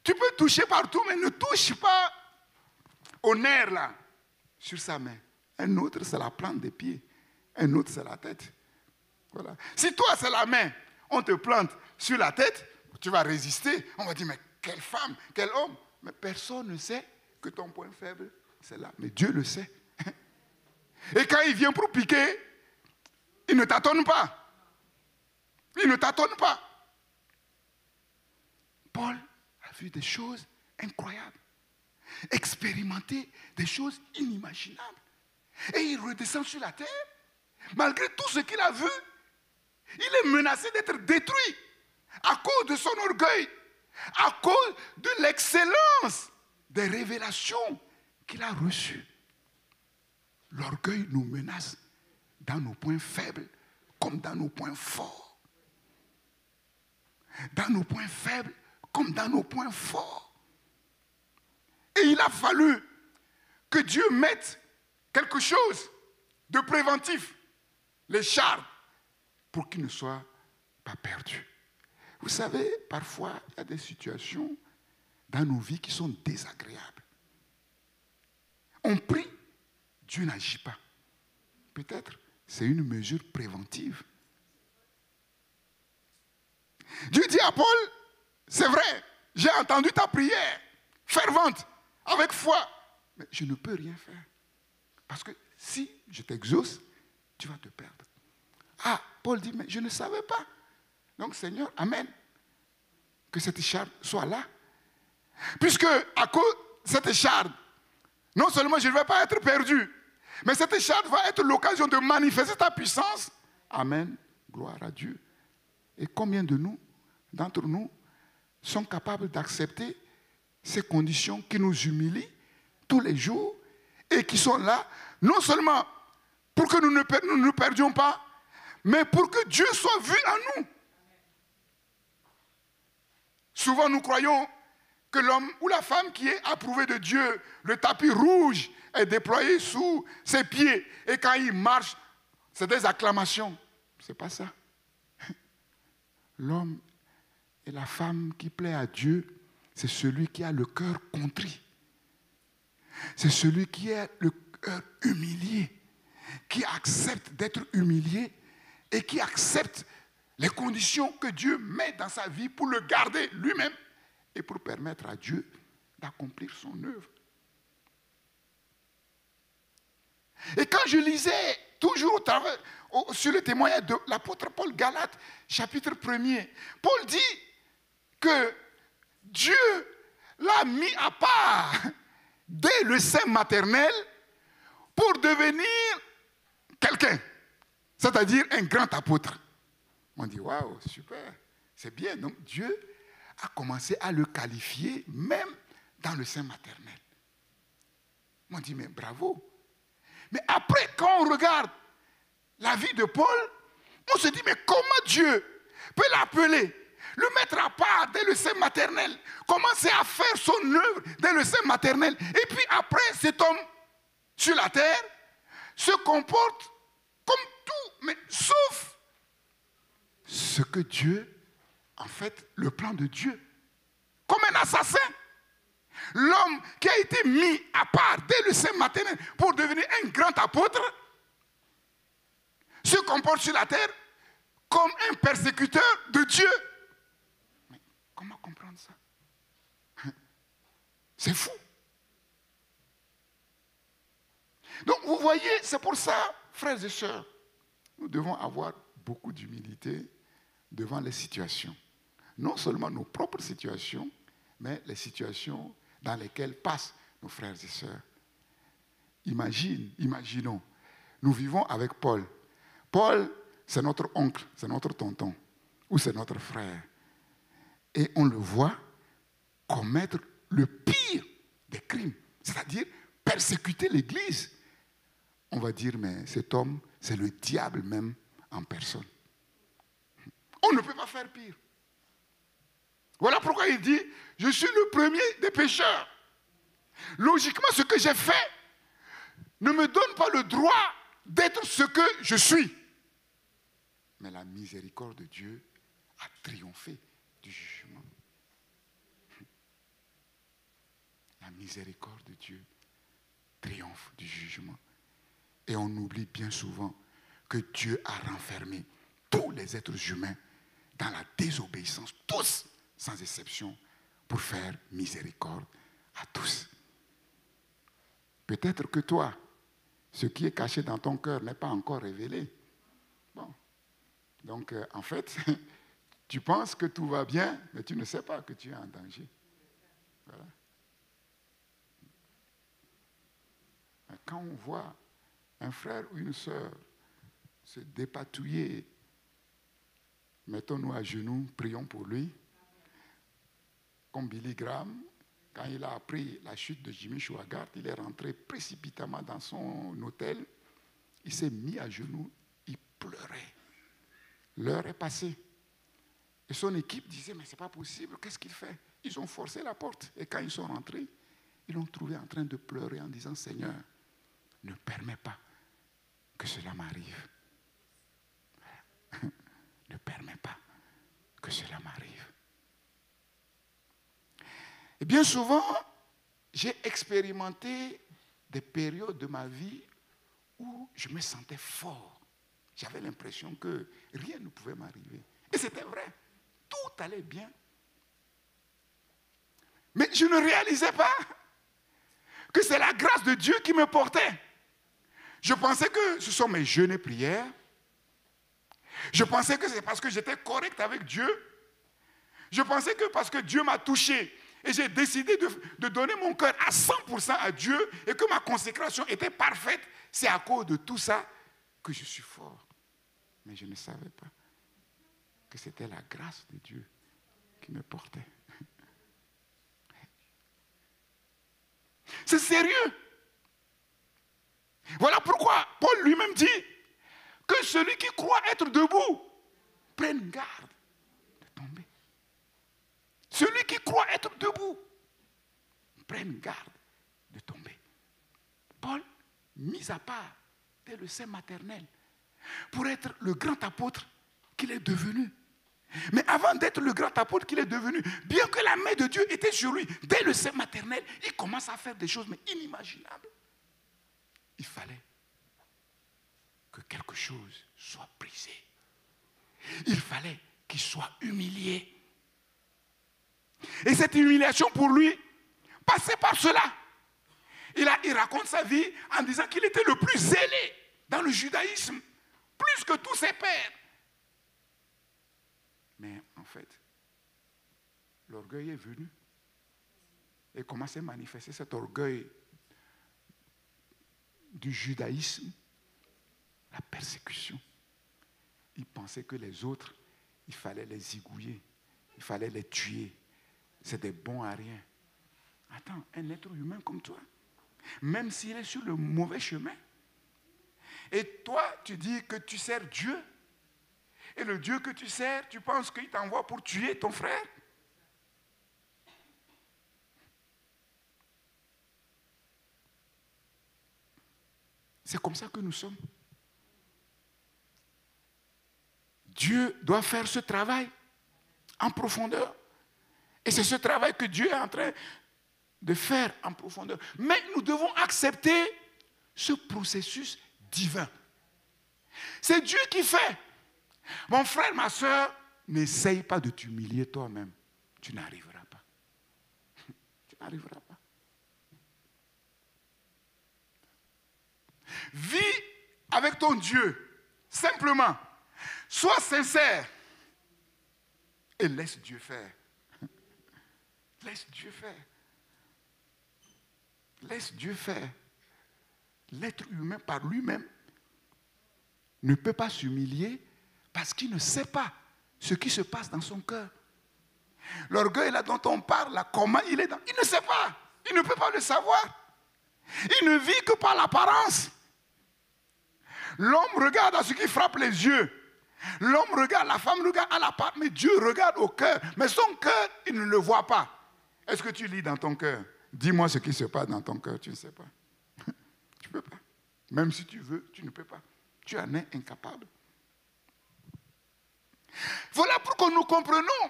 Tu peux toucher partout, mais ne touche pas au nerf là, sur sa main. Un autre, c'est la plante des pieds. Un autre, c'est la tête. Voilà. Si toi, c'est la main, on te plante sur la tête, tu vas résister. On va dire, mais quelle femme, quel homme. Mais personne ne sait que ton point faible, c'est là. Mais Dieu le sait. Et quand il vient pour piquer, il ne t'attend pas. Il ne t'attend pas. Paul a vu des choses incroyables. Expérimenté des choses inimaginables. Et il redescend sur la terre. Malgré tout ce qu'il a vu, il est menacé d'être détruit à cause de son orgueil, à cause de l'excellence des révélations qu'il a reçues. L'orgueil nous menace dans nos points faibles comme dans nos points forts. Dans nos points faibles comme dans nos points forts. Et il a fallu que Dieu mette quelque chose de préventif, l'écharpe, pour qu'il ne soit pas perdu. Vous savez, parfois, il y a des situations dans nos vies qui sont désagréables. On prie, Dieu n'agit pas. Peut-être c'est une mesure préventive. Dieu dit à Paul, c'est vrai, j'ai entendu ta prière fervente, avec foi, mais je ne peux rien faire. Parce que si je t'exauce, tu vas te perdre. Ah, Paul dit, mais je ne savais pas. Donc Seigneur, amen. Que cette écharpe soit là. Puisque à cause de cette écharpe, non seulement je ne vais pas être perdu, mais cette écharpe va être l'occasion de manifester ta puissance. Amen. Gloire à Dieu. Et combien d'entre nous, sont capables d'accepter ces conditions qui nous humilient tous les jours et qui sont là, non seulement pour que nous ne perdions pas, mais pour que Dieu soit vu en nous. Souvent nous croyons que l'homme ou la femme qui est approuvé de Dieu, le tapis rouge est déployé sous ses pieds et quand il marche, c'est des acclamations. C'est pas ça. L'homme et la femme qui plaît à Dieu, c'est celui qui a le cœur contrit. C'est celui qui a le cœur humilié, qui accepte d'être humilié et qui accepte les conditions que Dieu met dans sa vie pour le garder lui-même et pour permettre à Dieu d'accomplir son œuvre. Et quand je lisais toujours sur le témoignage de l'apôtre Paul, Galates, chapitre 1er, Paul dit que Dieu l'a mis à part dès le sein maternel pour devenir quelqu'un, c'est-à-dire un grand apôtre. On dit, waouh, super, c'est bien. Donc Dieu a commencé à le qualifier même dans le sein maternel. On dit, mais bravo. Mais après, quand on regarde la vie de Paul, on se dit, mais comment Dieu peut l'appeler, le mettre à part dès le sein maternel, commencer à faire son œuvre dès le sein maternel, et puis après, cet homme sur la terre se comporte comme tout, mais sauf ce que Dieu, en fait, le plan de Dieu, comme un assassin. L'homme qui a été mis à part dès le sein maternel pour devenir un grand apôtre se comporte sur la terre comme un persécuteur de Dieu. Mais comment comprendre ça? C'est fou. Donc vous voyez, c'est pour ça, frères et sœurs, nous devons avoir beaucoup d'humilité devant les situations. Non seulement nos propres situations, mais les situations dans lesquelles passent nos frères et sœurs. Imaginons, nous vivons avec Paul. Paul, c'est notre oncle, c'est notre tonton, ou c'est notre frère. Et on le voit commettre le pire des crimes, c'est-à-dire persécuter l'Église. On va dire, mais cet homme, c'est le diable même en personne. On ne peut pas faire pire. Voilà pourquoi il dit, je suis le premier des pécheurs. Logiquement, ce que j'ai fait ne me donne pas le droit d'être ce que je suis. Mais la miséricorde de Dieu a triomphé du jugement. La miséricorde de Dieu triomphe du jugement. Et on oublie bien souvent que Dieu a renfermé tous les êtres humains dans la désobéissance, tous, sans exception, pour faire miséricorde à tous. Peut-être que toi, ce qui est caché dans ton cœur n'est pas encore révélé. Bon. Donc, en fait, tu penses que tout va bien, mais tu ne sais pas que tu es en danger. Voilà. Quand on voit un frère ou une sœur se dépatouiller, mettons-nous à genoux, prions pour lui. Comme Billy Graham, quand il a appris la chute de Jimmy Swaggart, il est rentré précipitamment dans son hôtel, il s'est mis à genoux, il pleurait. L'heure est passée. Et son équipe disait, mais c'est pas possible, qu'est-ce qu'il fait? Ils ont forcé la porte. Et quand ils sont rentrés, ils l'ont trouvé en train de pleurer en disant, Seigneur, ne permets pas que cela m'arrive. Ne permets pas que cela m'arrive. Et bien souvent, j'ai expérimenté des périodes de ma vie où je me sentais fort. J'avais l'impression que rien ne pouvait m'arriver. Et c'était vrai. Tout allait bien. Mais je ne réalisais pas que c'est la grâce de Dieu qui me portait. Je pensais que ce sont mes jeûnes et prières. Je pensais que c'est parce que j'étais correct avec Dieu. Je pensais que parce que Dieu m'a touché et j'ai décidé de donner mon cœur à 100% à Dieu et que ma consécration était parfaite, c'est à cause de tout ça que je suis fort. Mais je ne savais pas que c'était la grâce de Dieu qui me portait. C'est sérieux. Voilà pourquoi Paul lui-même dit que celui qui croit être debout prenne garde de tomber. Celui qui croit être debout prenne garde de tomber. Paul, mis à part dès le sein maternel, pour être le grand apôtre qu'il est devenu. Mais avant d'être le grand apôtre qu'il est devenu, bien que la main de Dieu était sur lui, dès le sein maternel, il commence à faire des choses mais inimaginables. Il fallait que quelque chose soit brisé. Il fallait qu'il soit humilié. Et cette humiliation pour lui passait par cela. Il raconte sa vie en disant qu'il était le plus zélé dans le judaïsme, plus que tous ses pères. Mais en fait, l'orgueil est venu. Et comment s'est manifesté cet orgueil du judaïsme? La persécution. Il pensait que les autres, il fallait les zigouiller, il fallait les tuer. C'est des bons à rien. Attends, un être humain comme toi, même s'il est sur le mauvais chemin, et toi, tu dis que tu sers Dieu, et le Dieu que tu sers, tu penses qu'il t'envoie pour tuer ton frère? C'est comme ça que nous sommes. Dieu doit faire ce travail en profondeur. Et c'est ce travail que Dieu est en train de faire en profondeur. Mais nous devons accepter ce processus divin. C'est Dieu qui fait. Mon frère, ma soeur, n'essaye pas de t'humilier toi-même. Tu n'arriveras pas. Tu n'arriveras pas. Vis avec ton Dieu, simplement. Sois sincère et laisse Dieu faire. Laisse Dieu faire. Laisse Dieu faire. L'être humain par lui-même ne peut pas s'humilier parce qu'il ne sait pas ce qui se passe dans son cœur. L'orgueil là dont on parle, là, comment il est dans... Il ne sait pas. Il ne peut pas le savoir. Il ne vit que par l'apparence. L'homme regarde à ce qui frappe les yeux. L'homme regarde, la femme regarde à l'apparence, mais Dieu regarde au cœur. Mais son cœur, il ne le voit pas. Est-ce que tu lis dans ton cœur? Dis-moi ce qui se passe dans ton cœur, tu ne sais pas. Tu ne peux pas. Même si tu veux, tu ne peux pas. Tu en es incapable. Voilà pourquoi nous comprenons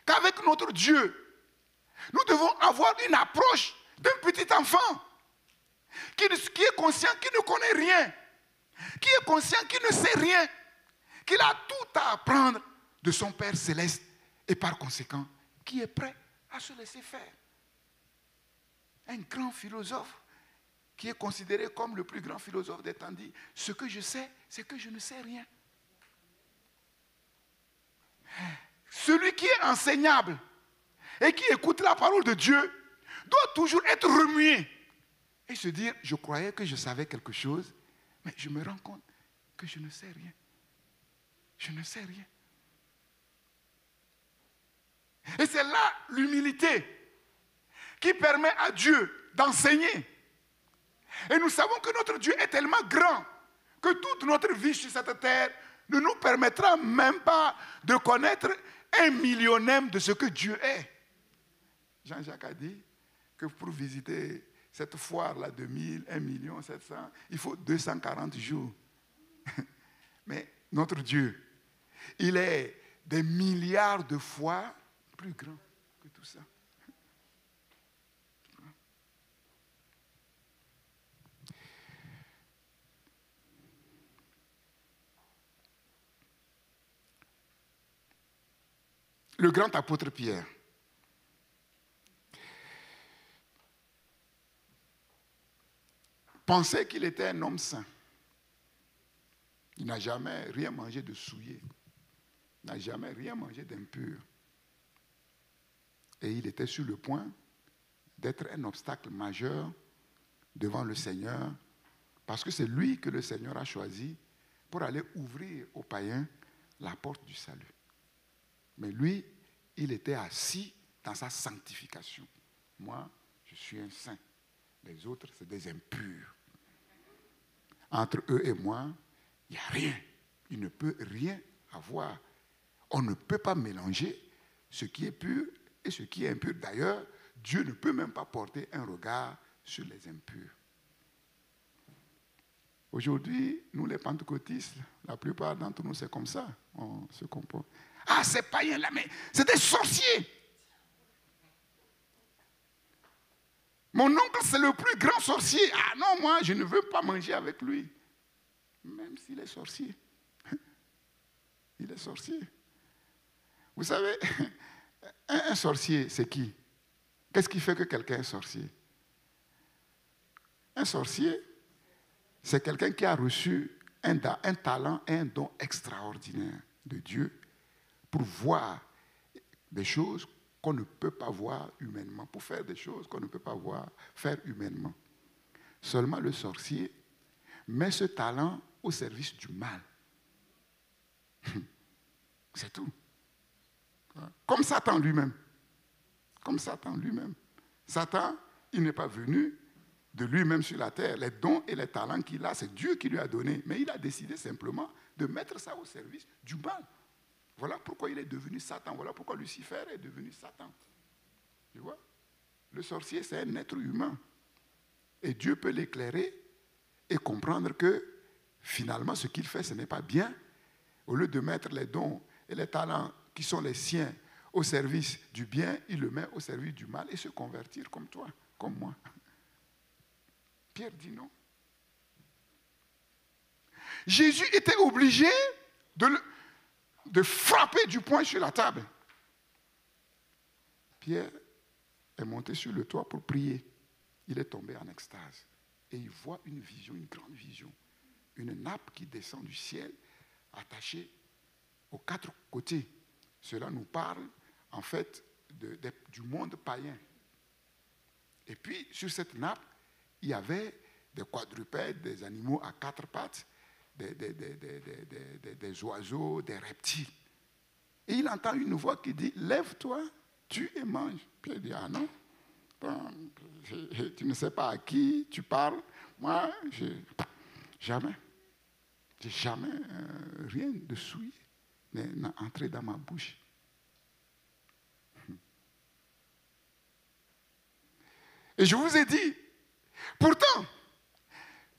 qu'avec notre Dieu, nous devons avoir une approche d'un petit enfant qui est conscient qu'il ne connaît rien, qui est conscient qu'il ne sait rien, qu'il a tout à apprendre de son Père céleste et par conséquent, qui est prêt à se laisser faire. Un grand philosophe qui est considéré comme le plus grand philosophe des temps dit, ce que je sais, c'est que je ne sais rien. Celui qui est enseignable et qui écoute la parole de Dieu doit toujours être remué et se dire, je croyais que je savais quelque chose, mais je me rends compte que je ne sais rien. Je ne sais rien. Et c'est là l'humilité qui permet à Dieu d'enseigner. Et nous savons que notre Dieu est tellement grand que toute notre vie sur cette terre ne nous permettra même pas de connaître 1/100000ème de ce que Dieu est. Jean-Jacques a dit que pour visiter cette foire-là de 1,700,000, il faut 240 jours. Mais notre Dieu, il est des milliards de fois plus grand que tout ça. le grand apôtre Pierre. Pensait qu'il était un homme saint. Il n'a jamais rien mangé de souillé. Il n'a jamais rien mangé d'impur. Et il était sur le point d'être un obstacle majeur devant le Seigneur, parce que c'est lui que le Seigneur a choisi pour aller ouvrir aux païens la porte du salut. Mais lui, il était assis dans sa sanctification. Moi, je suis un saint. Les autres, c'est des impurs. Entre eux et moi, il n'y a rien. Il ne peut rien avoir. On ne peut pas mélanger ce qui est pur et ce qui est impur. D'ailleurs, Dieu ne peut même pas porter un regard sur les impurs. Aujourd'hui, nous les pentecôtistes, la plupart d'entre nous, c'est comme ça. On se comporte. Ah, ces païens-là, mais c'est des sorciers. Mon oncle, c'est le plus grand sorcier. Ah non, moi, je ne veux pas manger avec lui. Même s'il est sorcier. Il est sorcier. Vous savez, un sorcier, c'est qui? Qu'est-ce qui fait que quelqu'un est sorcier? Un sorcier, c'est quelqu'un qui a reçu un talent et un don extraordinaire de Dieu pour voir des choses qu'on ne peut pas voir humainement, pour faire des choses qu'on ne peut pas faire humainement. Seulement le sorcier met ce talent au service du mal. C'est tout. Comme Satan lui-même. Comme Satan lui-même. Satan, il n'est pas venu de lui-même sur la terre. Les dons et les talents qu'il a, c'est Dieu qui lui a donné. Mais il a décidé simplement de mettre ça au service du mal. Voilà pourquoi il est devenu Satan. Voilà pourquoi Lucifer est devenu Satan. Tu vois? Le sorcier, c'est un être humain. Et Dieu peut l'éclairer et comprendre que finalement, ce qu'il fait, ce n'est pas bien. Au lieu de mettre les dons et les talents qui sont les siens au service du bien, il le met au service du mal et se convertir comme toi, comme moi. Pierre dit non. Jésus était obligé de frapper du poing sur la table. Pierre est monté sur le toit pour prier. Il est tombé en extase. Et il voit une vision, une grande vision. Une nappe qui descend du ciel, attachée aux quatre côtés. Cela nous parle, en fait, du monde païen. Et puis, sur cette nappe, il y avait des quadrupèdes, des animaux à quatre pattes, des oiseaux, des reptiles. Et il entend une voix qui dit, lève-toi, tue et mange. Puis il dit, ah non, tu ne sais pas à qui tu parles. Moi, jamais. J'ai jamais rien de souillé n'est entré dans ma bouche. Et je vous ai dit, pourtant,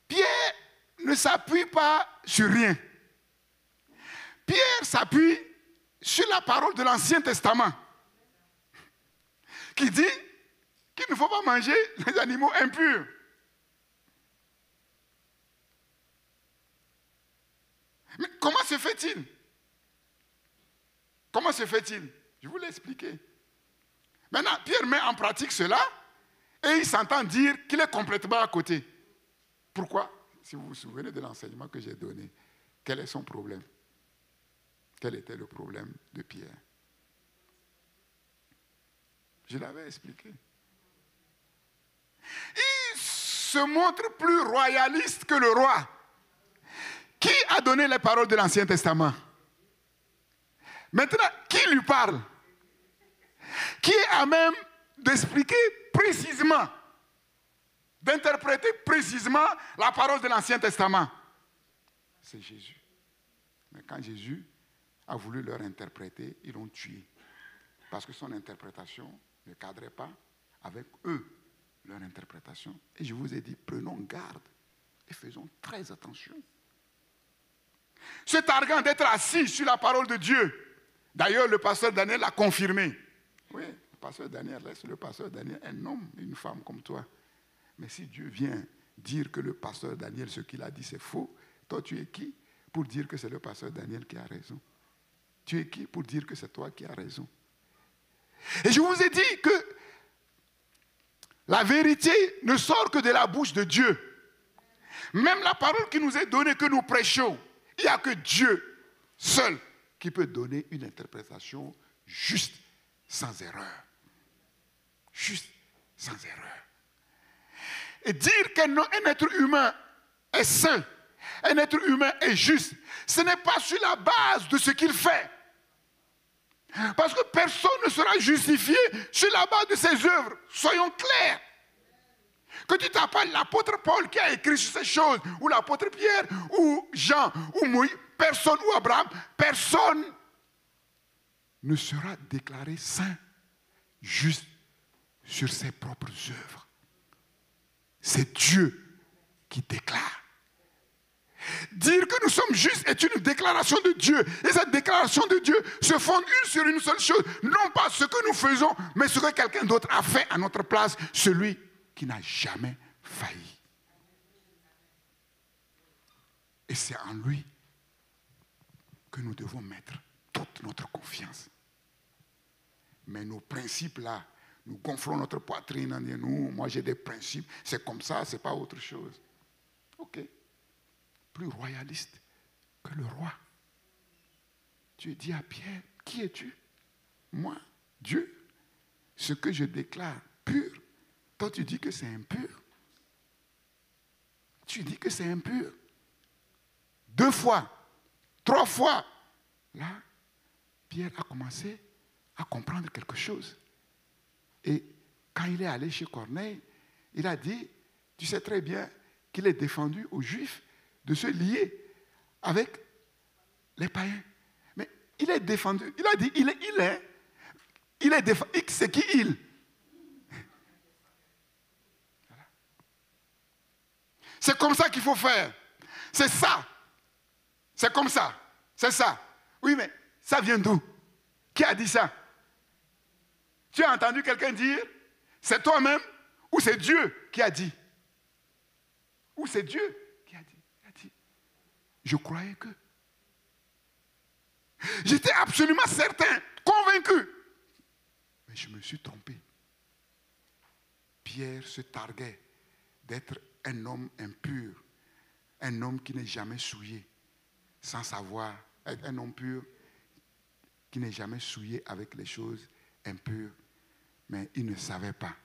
Pierre ne s'appuie pas sur rien. Pierre s'appuie sur la parole de l'Ancien Testament qui dit qu'il ne faut pas manger les animaux impurs. Mais comment se fait-il? Comment se fait-il? Je vous l'ai expliqué. Maintenant, Pierre met en pratique cela et il s'entend dire qu'il est complètement à côté. Pourquoi? Si vous vous souvenez de l'enseignement que j'ai donné, quel est son problème? Quel était le problème de Pierre? Je l'avais expliqué. Il se montre plus royaliste que le roi. Qui a donné les paroles de l'Ancien Testament? Maintenant, qui lui parle? Qui est à même d'expliquer précisément, d'interpréter précisément la parole de l'Ancien Testament? C'est Jésus. Mais quand Jésus a voulu leur interpréter, ils l'ont tué. Parce que son interprétation ne cadrait pas avec eux, leur interprétation. Et je vous ai dit, prenons garde et faisons très attention. Se targuant d'être assis sur la parole de Dieu. D'ailleurs, le pasteur Daniel l'a confirmé. Oui, le pasteur Daniel, laisse le pasteur Daniel, un homme et une femme comme toi. Mais si Dieu vient dire que le pasteur Daniel, ce qu'il a dit, c'est faux, toi, tu es qui pour dire que c'est le pasteur Daniel qui a raison? Tu es qui pour dire que c'est toi qui as raison? Et je vous ai dit que la vérité ne sort que de la bouche de Dieu. Même la parole qui nous est donnée, que nous prêchons, il n'y a que Dieu seul qui peut donner une interprétation juste, sans erreur. Juste, sans erreur. Et dire qu'un être humain est saint, un être humain est juste, ce n'est pas sur la base de ce qu'il fait. Parce que personne ne sera justifié sur la base de ses œuvres. Soyons clairs. Que tu t'appelles l'apôtre Paul qui a écrit sur ces choses, ou l'apôtre Pierre, ou Jean, ou Moïse, personne, ou Abraham, personne ne sera déclaré saint, juste sur ses propres œuvres. C'est Dieu qui déclare. Dire que nous sommes justes est une déclaration de Dieu. Et cette déclaration de Dieu se fonde sur une seule chose. Non pas ce que nous faisons, mais ce que quelqu'un d'autre a fait à notre place. Celui qui n'a jamais failli. Et c'est en lui que nous devons mettre toute notre confiance. Mais nos principes là, nous gonflons notre poitrine en disant, nous, moi j'ai des principes, c'est comme ça, c'est pas autre chose. Ok. Plus royaliste que le roi. Dieu dit à Pierre, qui es-tu? Moi, Dieu. Ce que je déclare pur, toi tu dis que c'est impur. Tu dis que c'est impur. 2 fois, 3 fois. Là, Pierre a commencé à comprendre quelque chose. Et quand il est allé chez Corneille, il a dit, tu sais très bien qu'il est défendu aux Juifs de se lier avec les païens. Mais il est défendu. Il a dit, il est défendu. C'est qui il? Voilà. C'est comme ça qu'il faut faire. C'est ça. C'est comme ça. C'est ça. Oui, mais ça vient d'où? Qui a dit ça? Tu as entendu quelqu'un dire, c'est toi-même ou c'est Dieu qui a dit? Ou c'est Dieu qui a dit? Je croyais que. J'étais absolument certain, convaincu. Mais je me suis trompé. Pierre se targuait d'être un homme impur, un homme qui n'est jamais souillé, sans savoir, être un homme pur qui n'est jamais souillé avec les choses impures. Mais il ne savait pas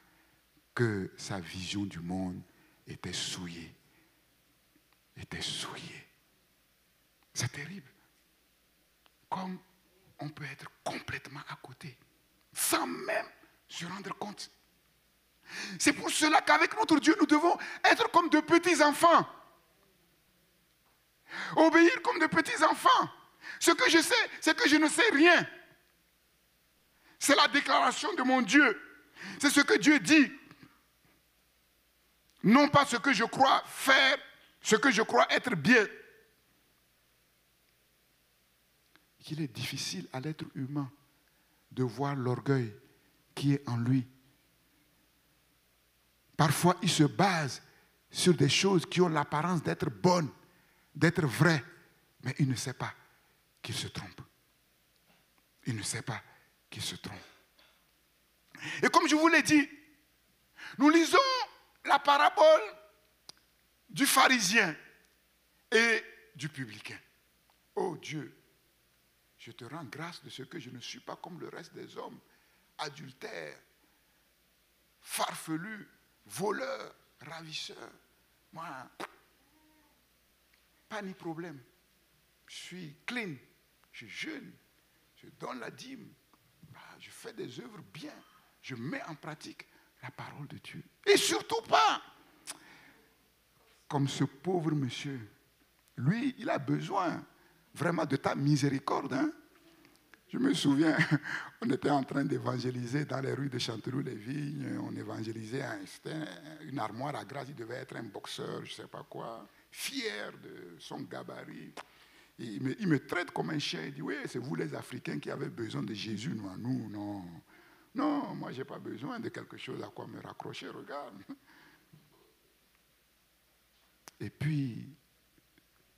que sa vision du monde était souillée. Était souillée. C'est terrible. Comme on peut être complètement à côté, sans même se rendre compte. C'est pour cela qu'avec notre Dieu, nous devons être comme de petits enfants. Obéir comme de petits enfants. Ce que je sais, c'est que je ne sais rien. C'est la déclaration de mon Dieu. C'est ce que Dieu dit. Non pas ce que je crois faire, ce que je crois être bien. Il est difficile à l'être humain de voir l'orgueil qui est en lui. Parfois, il se base sur des choses qui ont l'apparence d'être bonnes, d'être vraies, mais il ne sait pas qu'il se trompe. Il ne sait pas qu'il se trompe. Et comme je vous l'ai dit, nous lisons la parabole du pharisien et du publicain. Oh Dieu, je te rends grâce de ce que je ne suis pas comme le reste des hommes, adultère, farfelu, voleur, ravisseur. Moi, pas ni problème. Je suis clean, je jeûne, je donne la dîme, je fais des œuvres bien, je mets en pratique la parole de Dieu. Et surtout pas comme ce pauvre monsieur. Lui, il a besoin vraiment de ta miséricorde. Hein? Je me souviens, on était en train d'évangéliser dans les rues de Chanteloup-les-Vignes. On évangélisait une armoire à grâce. Il devait être un boxeur, je ne sais pas quoi, fier de son gabarit. Il me traite comme un chien. Il dit, oui, c'est vous les Africains qui avez besoin de Jésus. Nous, non. Non, moi, je n'ai pas besoin de quelque chose à quoi me raccrocher. Regarde. Et puis,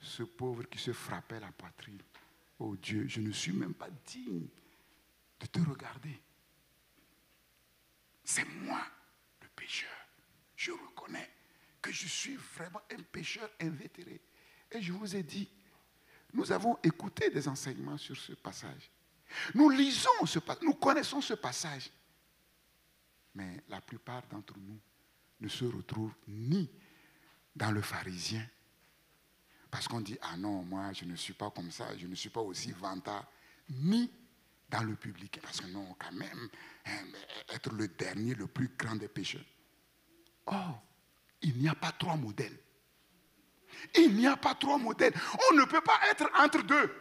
ce pauvre qui se frappait la poitrine. Oh Dieu, je ne suis même pas digne de te regarder. C'est moi le pécheur. Je reconnais que je suis vraiment un pécheur invétéré. Et je vous ai dit, nous avons écouté des enseignements sur ce passage. Nous lisons ce passage, nous connaissons ce passage. Mais la plupart d'entre nous ne se retrouvent ni dans le pharisien, parce qu'on dit, ah non, moi je ne suis pas comme ça, je ne suis pas aussi vantard, ni dans le public, parce que non, quand même, être le dernier, le plus grand des pécheurs. Oh, il n'y a pas trois modèles. Il n'y a pas trois modèles. On ne peut pas être entre deux.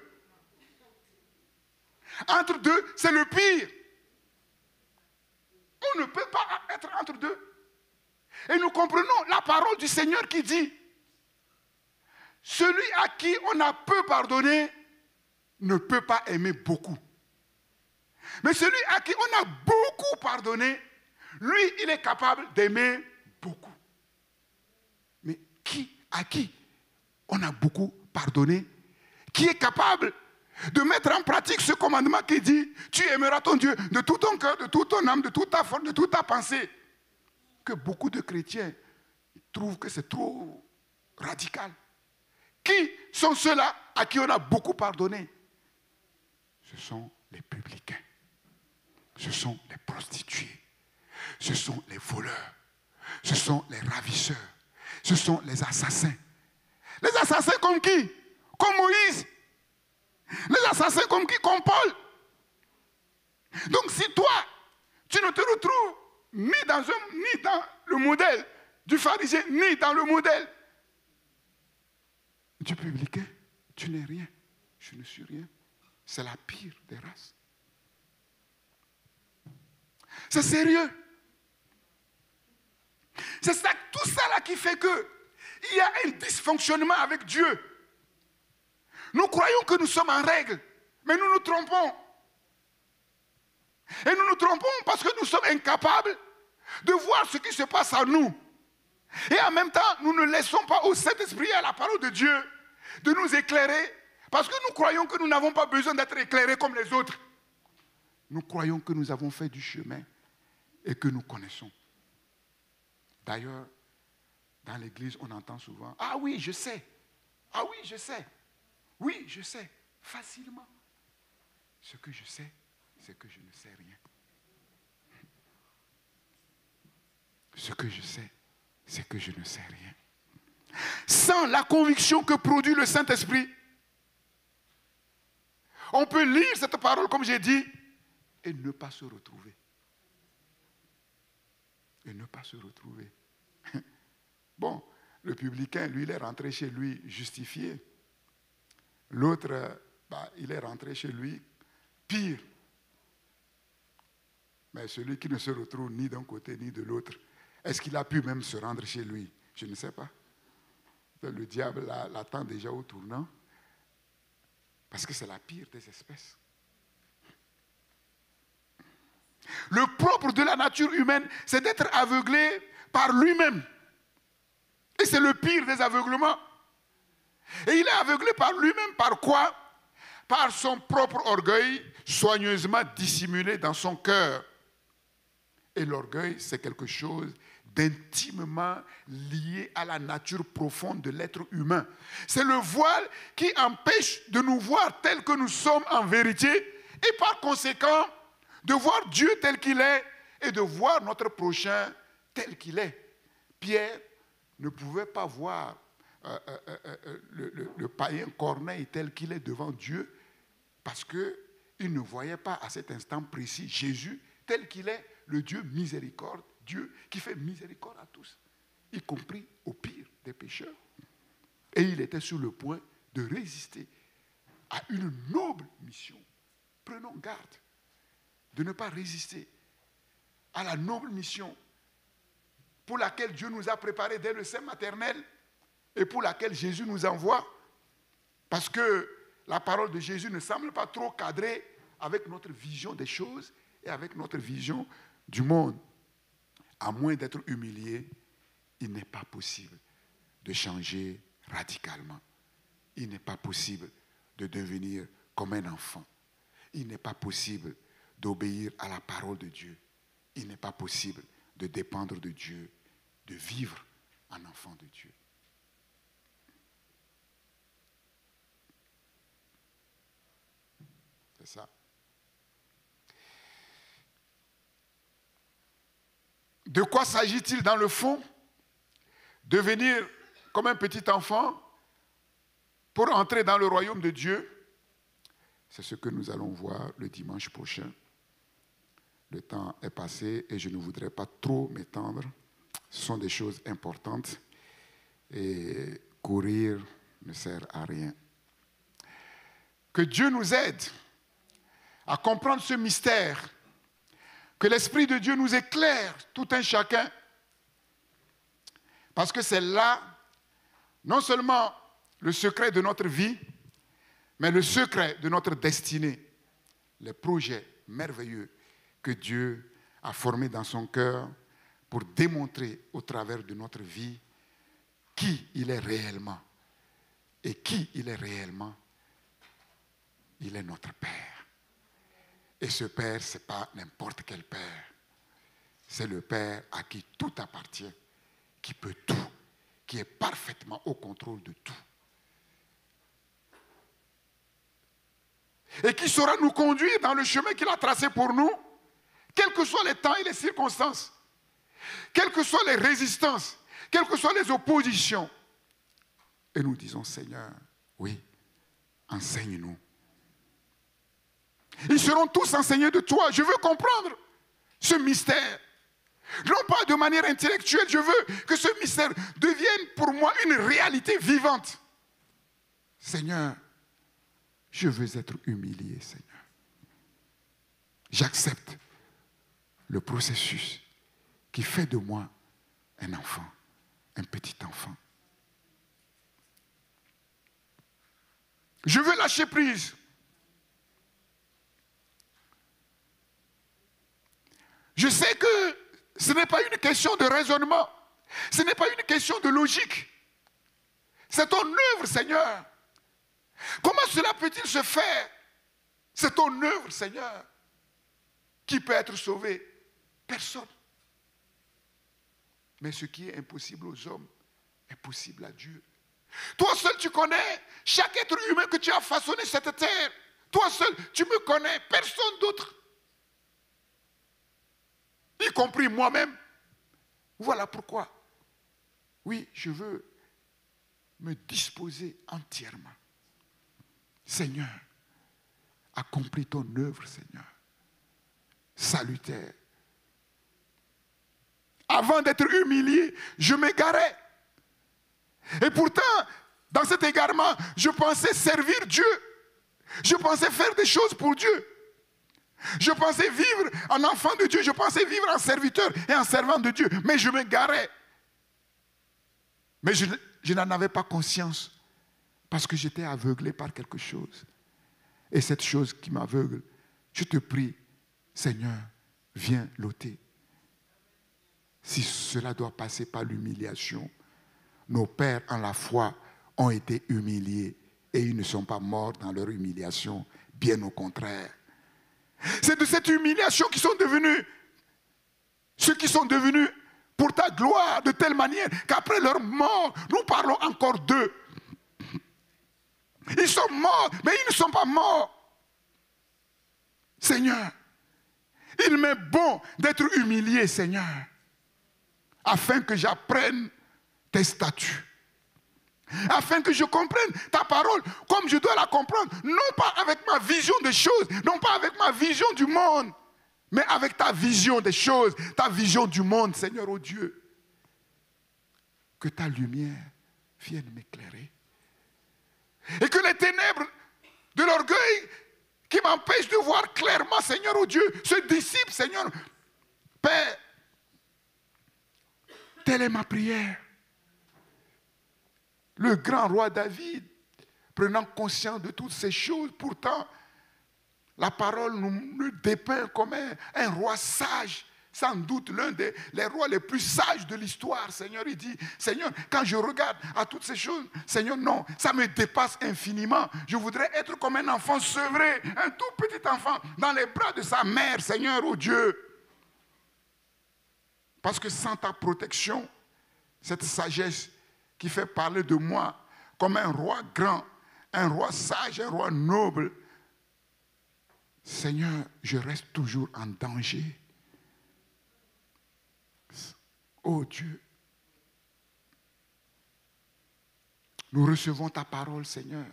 Entre deux, c'est le pire. On ne peut pas être entre deux. Et nous comprenons la parole du Seigneur qui dit, celui à qui on a peu pardonné ne peut pas aimer beaucoup. Mais celui à qui on a beaucoup pardonné, lui, il est capable d'aimer beaucoup. Mais à qui on a beaucoup pardonné, qui est capable de mettre en pratique ce commandement qui dit, tu aimeras ton Dieu de tout ton cœur, de toute ton âme, de toute ta force, de toute ta pensée. Que beaucoup de chrétiens trouvent que c'est trop radical. Qui sont ceux-là à qui on a beaucoup pardonné? Ce sont les publicains. Ce sont les prostituées. Ce sont les voleurs. Ce sont les ravisseurs. Ce sont les assassins. Les assassins comme qui? Comme Moïse. Les assassins comme qui? Comme Paul. Donc si toi, tu ne te retrouves ni dans le modèle du pharisien, ni dans le modèle du publicain, tu n'es rien. Je ne suis rien. C'est la pire des races. C'est sérieux. C'est ça, tout ça là qui fait qu'il y a un dysfonctionnement avec Dieu. Nous croyons que nous sommes en règle, mais nous nous trompons. Et nous nous trompons parce que nous sommes incapables de voir ce qui se passe en nous. Et en même temps, nous ne laissons pas au Saint-Esprit et à la parole de Dieu de nous éclairer parce que nous croyons que nous n'avons pas besoin d'être éclairés comme les autres. Nous croyons que nous avons fait du chemin et que nous connaissons. D'ailleurs, dans l'église, on entend souvent, ah oui, je sais. Ah oui, je sais. Oui, je sais. Facilement. Ce que je sais, c'est que je ne sais rien. Ce que je sais, c'est que je ne sais rien. Sans la conviction que produit le Saint-Esprit, on peut lire cette parole, comme j'ai dit, et ne pas se retrouver. Et ne pas se retrouver. Bon, le publicain, lui, il est rentré chez lui justifié. L'autre, il est rentré chez lui pire. Mais celui qui ne se retrouve ni d'un côté ni de l'autre, est-ce qu'il a pu même se rendre chez lui? Je ne sais pas. Le diable l'attend déjà au tournant. Parce que c'est la pire des espèces. Le propre de la nature humaine, c'est d'être aveuglé par lui-même. Et c'est le pire des aveuglements. Et il est aveuglé par lui-même, par quoi? Par son propre orgueil, soigneusement dissimulé dans son cœur. Et l'orgueil, c'est quelque chose d'intimement lié à la nature profonde de l'être humain. C'est le voile qui empêche de nous voir tels que nous sommes en vérité et par conséquent de voir Dieu tel qu'il est et de voir notre prochain tel qu'il est. Pierre ne pouvait pas voir le païen Corneille tel qu'il est devant Dieu parce qu'il ne voyait pas à cet instant précis Jésus tel qu'il est, le Dieu miséricorde, Dieu qui fait miséricorde à tous, y compris au pire des pécheurs. Et il était sur le point de résister à une noble mission. Prenons garde de ne pas résister à la noble mission pour laquelle Dieu nous a préparés dès le sein maternel et pour laquelle Jésus nous envoie. Parce que la parole de Jésus ne semble pas trop cadrer avec notre vision des choses et avec notre vision du monde. À moins d'être humilié, il n'est pas possible de changer radicalement. Il n'est pas possible de devenir comme un enfant. Il n'est pas possible d'obéir à la parole de Dieu. il n'est pas possible de dépendre de Dieu, de vivre en enfant de Dieu. C'est ça. De quoi s'agit-il dans le fond? Devenir comme un petit enfant pour entrer dans le royaume de Dieu. C'est ce que nous allons voir le dimanche prochain. Le temps est passé et je ne voudrais pas trop m'étendre. Ce sont des choses importantes et courir ne sert à rien. Que Dieu nous aide à comprendre ce mystère, que l'Esprit de Dieu nous éclaire tout un chacun, parce que c'est là non seulement le secret de notre vie, mais le secret de notre destinée, les projets merveilleux que Dieu a formés dans son cœur pour démontrer au travers de notre vie qui il est réellement. Et qui il est réellement? Il est notre Père. Et ce Père, ce n'est pas n'importe quel Père. C'est le Père à qui tout appartient, qui peut tout, qui est parfaitement au contrôle de tout. Et qui saura nous conduire dans le chemin qu'il a tracé pour nous, quels que soient les temps et les circonstances, quelles que soient les résistances, quelles que soient les oppositions. Et nous disons, Seigneur, oui, enseigne-nous. Ils seront tous enseignés de toi. Je veux comprendre ce mystère. Non pas de manière intellectuelle, je veux que ce mystère devienne pour moi une réalité vivante. Seigneur, je veux être humilié, Seigneur. J'accepte le processus qui fait de moi un enfant, un petit enfant. Je veux lâcher prise. Je sais que ce n'est pas une question de raisonnement. Ce n'est pas une question de logique. C'est ton œuvre, Seigneur. Comment cela peut-il se faire? C'est ton œuvre, Seigneur. Qui peut être sauvé? Personne. Mais ce qui est impossible aux hommes est possible à Dieu. Toi seul, tu connais chaque être humain que tu as façonné cette terre. Toi seul, tu me connais, personne d'autre. Y compris moi-même. Voilà pourquoi. Oui, je veux me disposer entièrement. Seigneur, accomplis ton œuvre, Seigneur. Salutaire. Avant d'être humilié, je m'égarais. Et pourtant, dans cet égarement, je pensais servir Dieu. Je pensais faire des choses pour Dieu. Je pensais vivre en enfant de Dieu. Je pensais vivre en serviteur et en servant de Dieu. Mais je m'égarais. Mais je n'en avais pas conscience. Parce que j'étais aveuglé par quelque chose. Et cette chose qui m'aveugle, je te prie, Seigneur, viens l'ôter. Si cela doit passer par l'humiliation, nos pères en la foi ont été humiliés et ils ne sont pas morts dans leur humiliation, bien au contraire. C'est de cette humiliation qu'ils sont devenus ceux qui sont devenus pour ta gloire de telle manière qu'après leur mort, nous parlons encore d'eux. Ils sont morts, mais ils ne sont pas morts. Seigneur, il m'est bon d'être humilié, Seigneur, afin que j'apprenne tes statuts, afin que je comprenne ta parole comme je dois la comprendre, non pas avec ma vision des choses, non pas avec ma vision du monde, mais avec ta vision des choses, ta vision du monde, Seigneur, oh Dieu. Que ta lumière vienne m'éclairer. Et que les ténèbres de l'orgueil qui m'empêchent de voir clairement, Seigneur, oh Dieu, se dissipent, Seigneur. Père, telle est ma prière. Le grand roi David, prenant conscience de toutes ces choses, pourtant, la parole nous dépeint comme un roi sage, sans doute l'un des rois les plus sages de l'histoire. Seigneur, il dit, Seigneur, quand je regarde à toutes ces choses, Seigneur, non, ça me dépasse infiniment. Je voudrais être comme un enfant sevré, un tout petit enfant, dans les bras de sa mère, Seigneur, oh Dieu. Parce que sans ta protection, cette sagesse qui fait parler de moi comme un roi grand, un roi sage, un roi noble, Seigneur, je reste toujours en danger. Oh Dieu, nous recevons ta parole, Seigneur.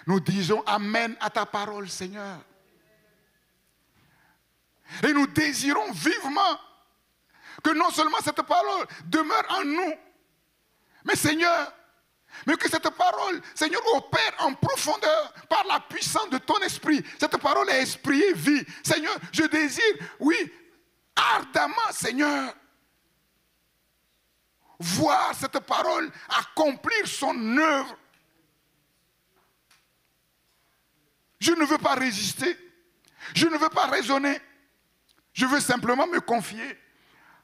Nous disons Amen à ta parole, Seigneur. Et nous désirons vivement que non seulement cette parole demeure en nous, mais Seigneur, mais que cette parole, Seigneur, opère en profondeur par la puissance de ton esprit. Cette parole est esprit et vie. Seigneur, je désire, oui, ardemment, Seigneur, voir cette parole accomplir son œuvre. Je ne veux pas résister. Je ne veux pas raisonner. Je veux simplement me confier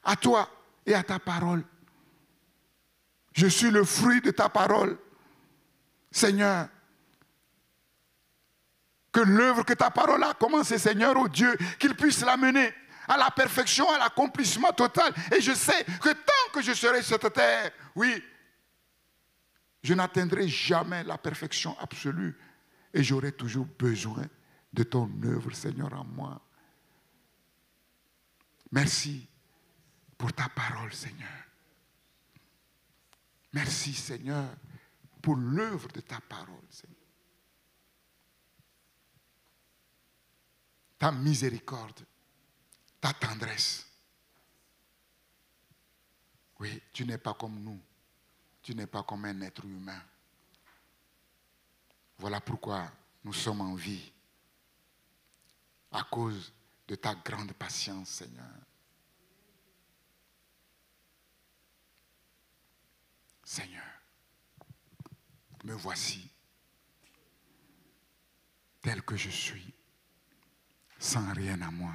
à toi et à ta parole. Je suis le fruit de ta parole. Seigneur, que l'œuvre que ta parole a commencé, Seigneur, oh Dieu, qu'il puisse l'amener à la perfection, à l'accomplissement total. Et je sais que tant que je serai sur cette terre, oui, je n'atteindrai jamais la perfection absolue. Et j'aurai toujours besoin de ton œuvre, Seigneur, en moi. Merci pour ta parole, Seigneur. Merci, Seigneur, pour l'œuvre de ta parole, Seigneur. Ta miséricorde, ta tendresse. Oui, tu n'es pas comme nous. Tu n'es pas comme un être humain. Voilà pourquoi nous sommes en vie. À cause de ta grande patience, Seigneur. Seigneur, me voici, tel que je suis, sans rien à moi,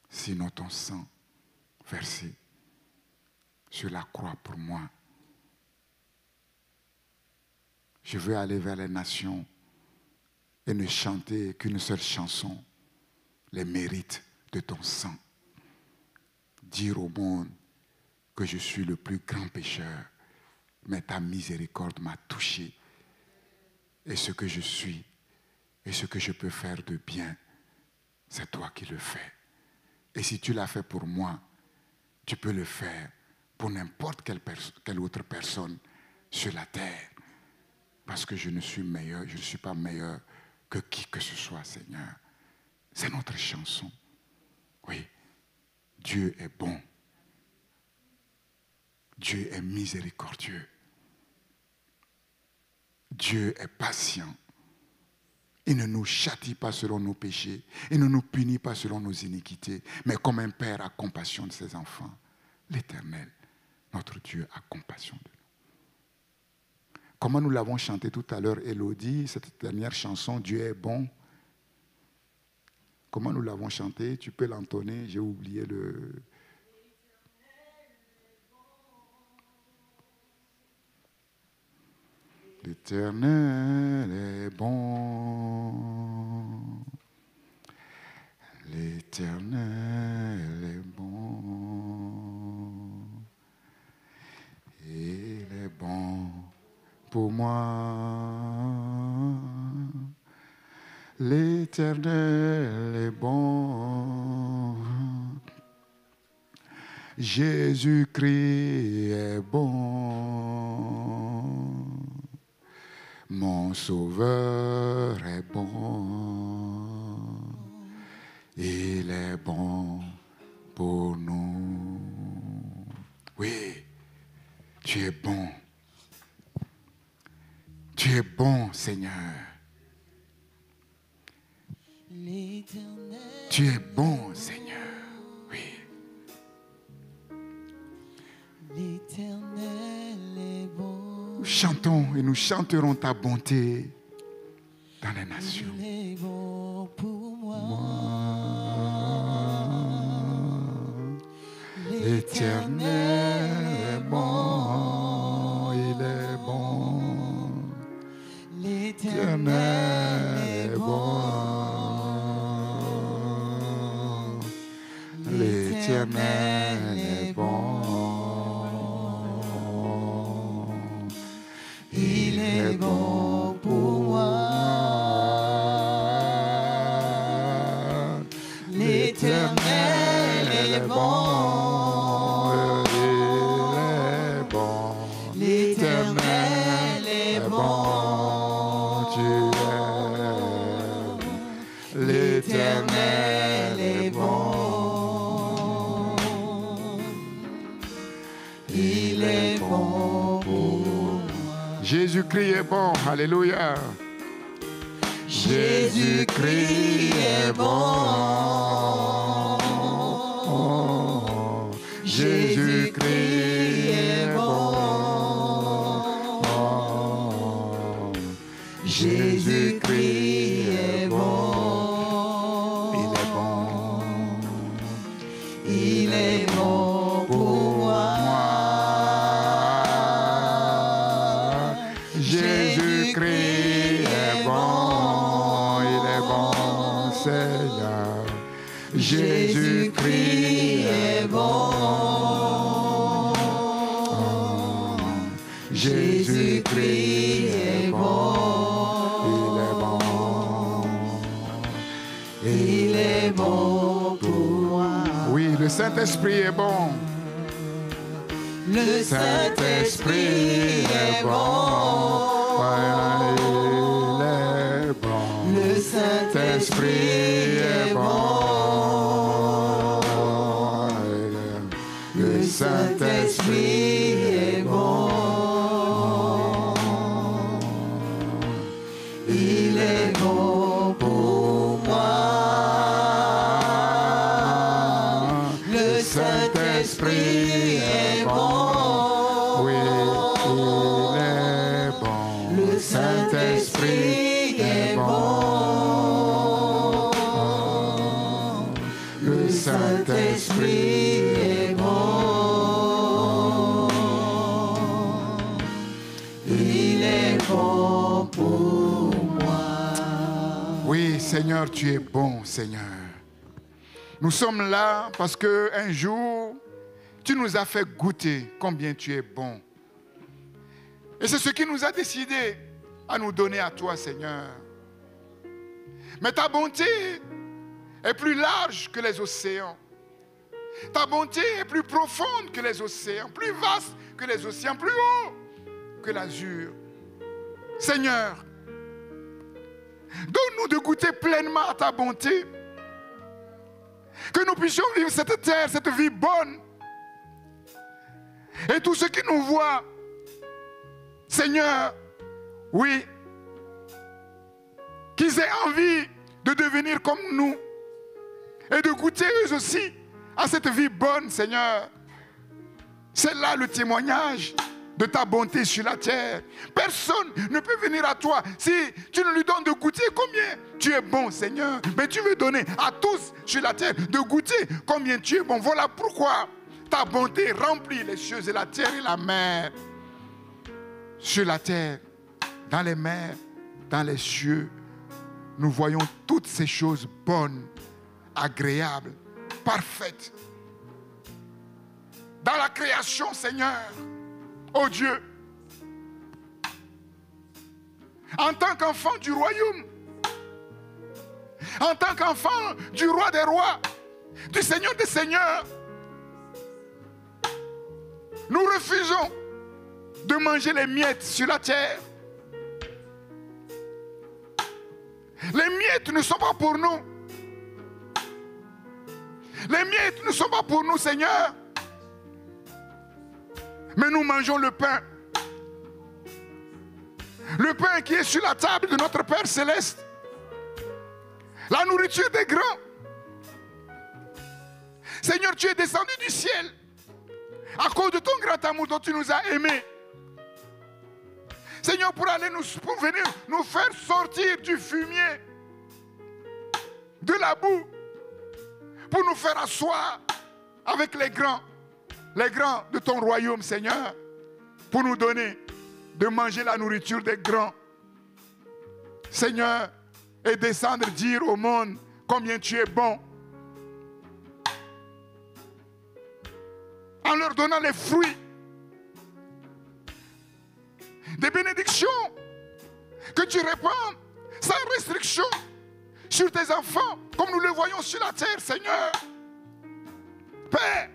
sinon ton sang versé sur la croix pour moi. Je veux aller vers les nations et ne chanter qu'une seule chanson, les mérites de ton sang. Dire au monde que je suis le plus grand pécheur, mais ta miséricorde m'a touché. Et ce que je suis et ce que je peux faire de bien, c'est toi qui le fais. Et si tu l'as fait pour moi, tu peux le faire pour n'importe quelle autre personne sur la terre. Parce que je ne suis meilleur, je ne suis pas meilleur que qui que ce soit, Seigneur. C'est notre chanson. Oui, Dieu est bon. Dieu est miséricordieux. Dieu est patient. Il ne nous châtie pas selon nos péchés. Il ne nous punit pas selon nos iniquités. Mais comme un père a compassion de ses enfants, l'Éternel, notre Dieu, a compassion de nous. Comment nous l'avons chanté tout à l'heure, Élodie, cette dernière chanson, Dieu est bon. Comment nous l'avons chanté? Tu peux l'entonner, j'ai oublié le... L'Éternel est bon. L'Éternel est bon. Il est bon pour moi. L'Éternel est bon. Jésus-Christ est bon. Mon Sauveur est bon. Il est bon pour nous. Oui, tu es bon. Tu es bon, Seigneur. Tu es bon, Seigneur. Oui. L'Éternel est bon. Nous chantons et nous chanterons ta bonté dans les nations. Il est bon pour moi. L'Éternel est bon, il est bon. L'Éternel est bon. L'Éternel est bon pour moi. L'Éternel est bon. L'Éternel est bon. L'Éternel est bon. Il est bon pour moi. Jésus-Christ est bon. Alléluia. Jésus-Christ est bon. Jésus-Christ est bon. Jésus-Christ est bon. Il est bon. Il est bon pour moi. Jésus-Christ est bon. Il est bon, Seigneur. Jésus-Christ est bon. Jésus-Christ est bon. Il est bon pour moi. Oui, le Saint-Esprit est bon. Le Saint-Esprit est bon. Il est bon. Le Saint-Esprit est bon. Le Saint-Esprit est bon. Il est bon pour moi. Le Saint-Esprit est bon. Oui, il est bon. Le Saint-Esprit est bon. Le Saint-Esprit est bon. Il est bon pour moi. Oui, Seigneur, tu es bon, Seigneur. Nous sommes là parce qu'un jour, tu nous as fait goûter combien tu es bon. Et c'est ce qui nous a décidé à nous donner à toi, Seigneur. Mais ta bonté est plus large que les océans. Ta bonté est plus profonde que les océans, plus vaste que les océans, plus haut que l'azur. Seigneur, donne-nous de goûter pleinement à ta bonté. Que nous puissions vivre cette terre, cette vie bonne. Et tous ceux qui nous voient, Seigneur, oui, qu'ils aient envie de devenir comme nous et de goûter eux aussi à cette vie bonne, Seigneur. C'est là le témoignage de ta bonté sur la terre. Personne ne peut venir à toi si tu ne lui donnes de goûter combien tu es bon, Seigneur. Mais tu veux donner à tous sur la terre de goûter combien tu es bon. Voilà pourquoi ta bonté remplit les cieux et la terre et la mer. Sur la terre, dans les mers, dans les cieux, nous voyons toutes ces choses bonnes, agréables, parfaites. Dans la création, Seigneur, oh Dieu, en tant qu'enfant du royaume, en tant qu'enfant du roi des rois, du Seigneur des seigneurs, nous refusons de manger les miettes sur la terre. Les miettes ne sont pas pour nous. Les miettes ne sont pas pour nous, Seigneur. Mais nous mangeons le pain. Le pain qui est sur la table de notre Père Céleste. La nourriture des grands. Seigneur, tu es descendu du ciel à cause de ton grand amour dont tu nous as aimés. Seigneur, pour venir nous faire sortir du fumier, de la boue, pour nous faire asseoir avec les grands de ton royaume, Seigneur, pour nous donner de manger la nourriture des grands. Seigneur, et descendre dire au monde combien tu es bon. En leur donnant les fruits des bénédictions tu répandes sans restriction sur tes enfants, comme nous le voyons sur la terre, Seigneur. Père,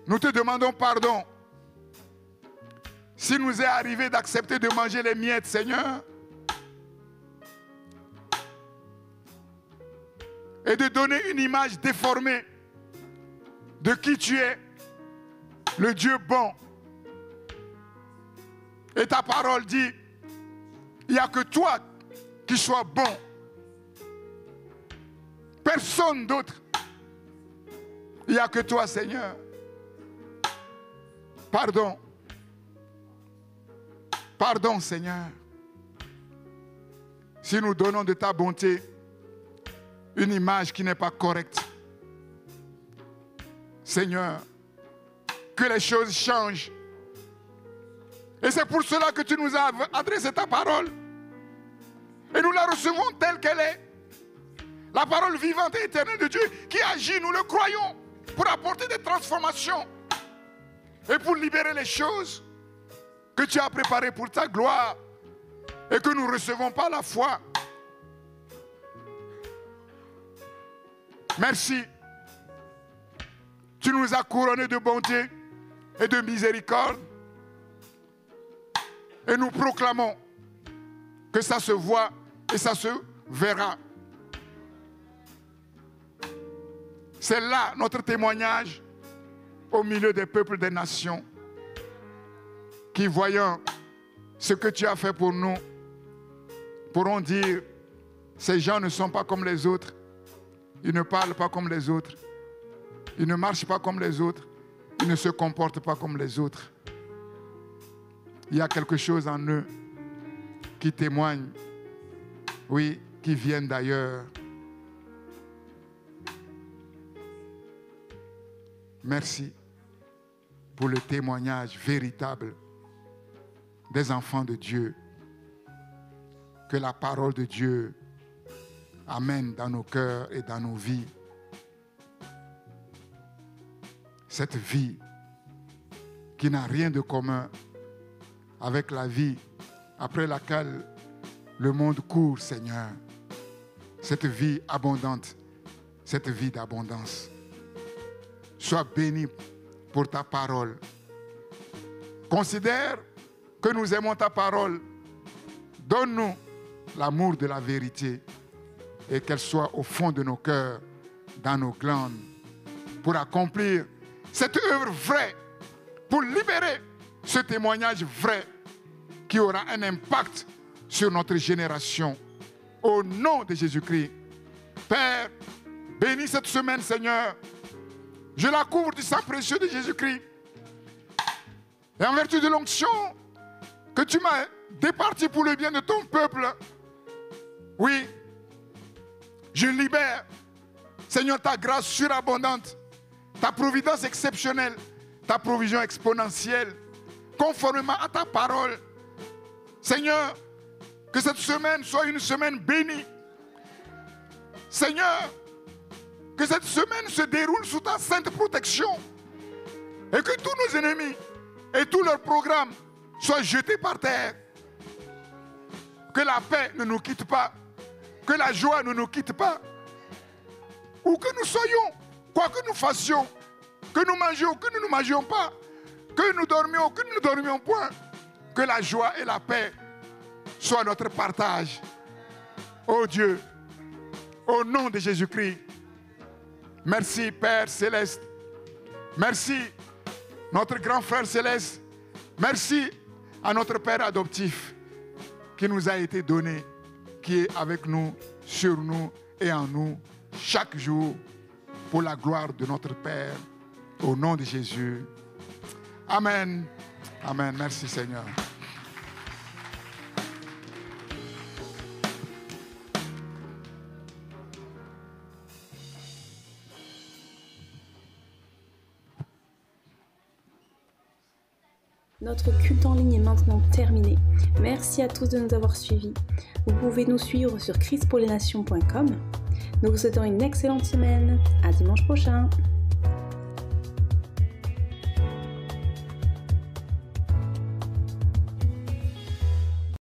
nous te demandons pardon s'il nous est arrivé d'accepter de manger les miettes, Seigneur, et de donner une image déformée de qui tu es, le Dieu bon. Et ta parole dit, il n'y a que toi qui sois bon. Personne d'autre. Il n'y a que toi, Seigneur. Pardon. Pardon, Seigneur. Si nous donnons de ta bonté une image qui n'est pas correcte. Seigneur, que les choses changent. Et c'est pour cela que tu nous as adressé ta parole. Et nous la recevons telle qu'elle est. La parole vivante et éternelle de Dieu qui agit, nous le croyons, pour apporter des transformations et pour libérer les choses que tu as préparées pour ta gloire et que nous recevons par la foi. Merci. Tu nous as couronnés de bonté et de miséricorde. Et nous proclamons que ça se voit et ça se verra. C'est là notre témoignage au milieu des peuples des nations qui, voyant ce que tu as fait pour nous, pourront dire, ces gens ne sont pas comme les autres, ils ne parlent pas comme les autres, ils ne marchent pas comme les autres, ils ne se comportent pas comme les autres. Il y a quelque chose en eux qui témoigne, oui, qui viennent d'ailleurs. Merci pour le témoignage véritable des enfants de Dieu que la parole de Dieu amène dans nos cœurs et dans nos vies. Cette vie qui n'a rien de commun avec la vie après laquelle le monde court, Seigneur. Cette vie abondante, cette vie d'abondance. Sois béni pour ta parole. Considère que nous aimons ta parole. Donne-nous l'amour de la vérité et qu'elle soit au fond de nos cœurs, dans nos glandes, pour accomplir cette œuvre vraie, pour libérer ce témoignage vrai qui aura un impact sur notre génération. Au nom de Jésus-Christ. Père, bénis cette semaine, Seigneur. Je la couvre du sang précieux de Jésus-Christ. Et en vertu de l'onction que tu m'as départi pour le bien de ton peuple, oui, je libère, Seigneur, ta grâce surabondante, ta providence exceptionnelle, ta provision exponentielle, conformément à ta parole. Seigneur, que cette semaine soit une semaine bénie. Seigneur, que cette semaine se déroule sous ta sainte protection et que tous nos ennemis et tous leurs programmes soient jetés par terre. Que la paix ne nous quitte pas, que la joie ne nous quitte pas. Où que nous soyons, quoi que nous fassions, que nous mangions, que nous ne mangions pas, que nous dormions, que nous ne dormions point, que la joie et la paix soient notre partage. Oh Dieu, au nom de Jésus-Christ, merci Père Céleste, merci notre grand frère Céleste, merci à notre Père adoptif qui nous a été donné, qui est avec nous, sur nous et en nous chaque jour pour la gloire de notre Père, au nom de Jésus. Amen. Amen. Merci Seigneur. Notre culte en ligne est maintenant terminé. Merci à tous de nous avoir suivis. Vous pouvez nous suivre sur christpourlesnations.com. Nous vous souhaitons une excellente semaine. À dimanche prochain.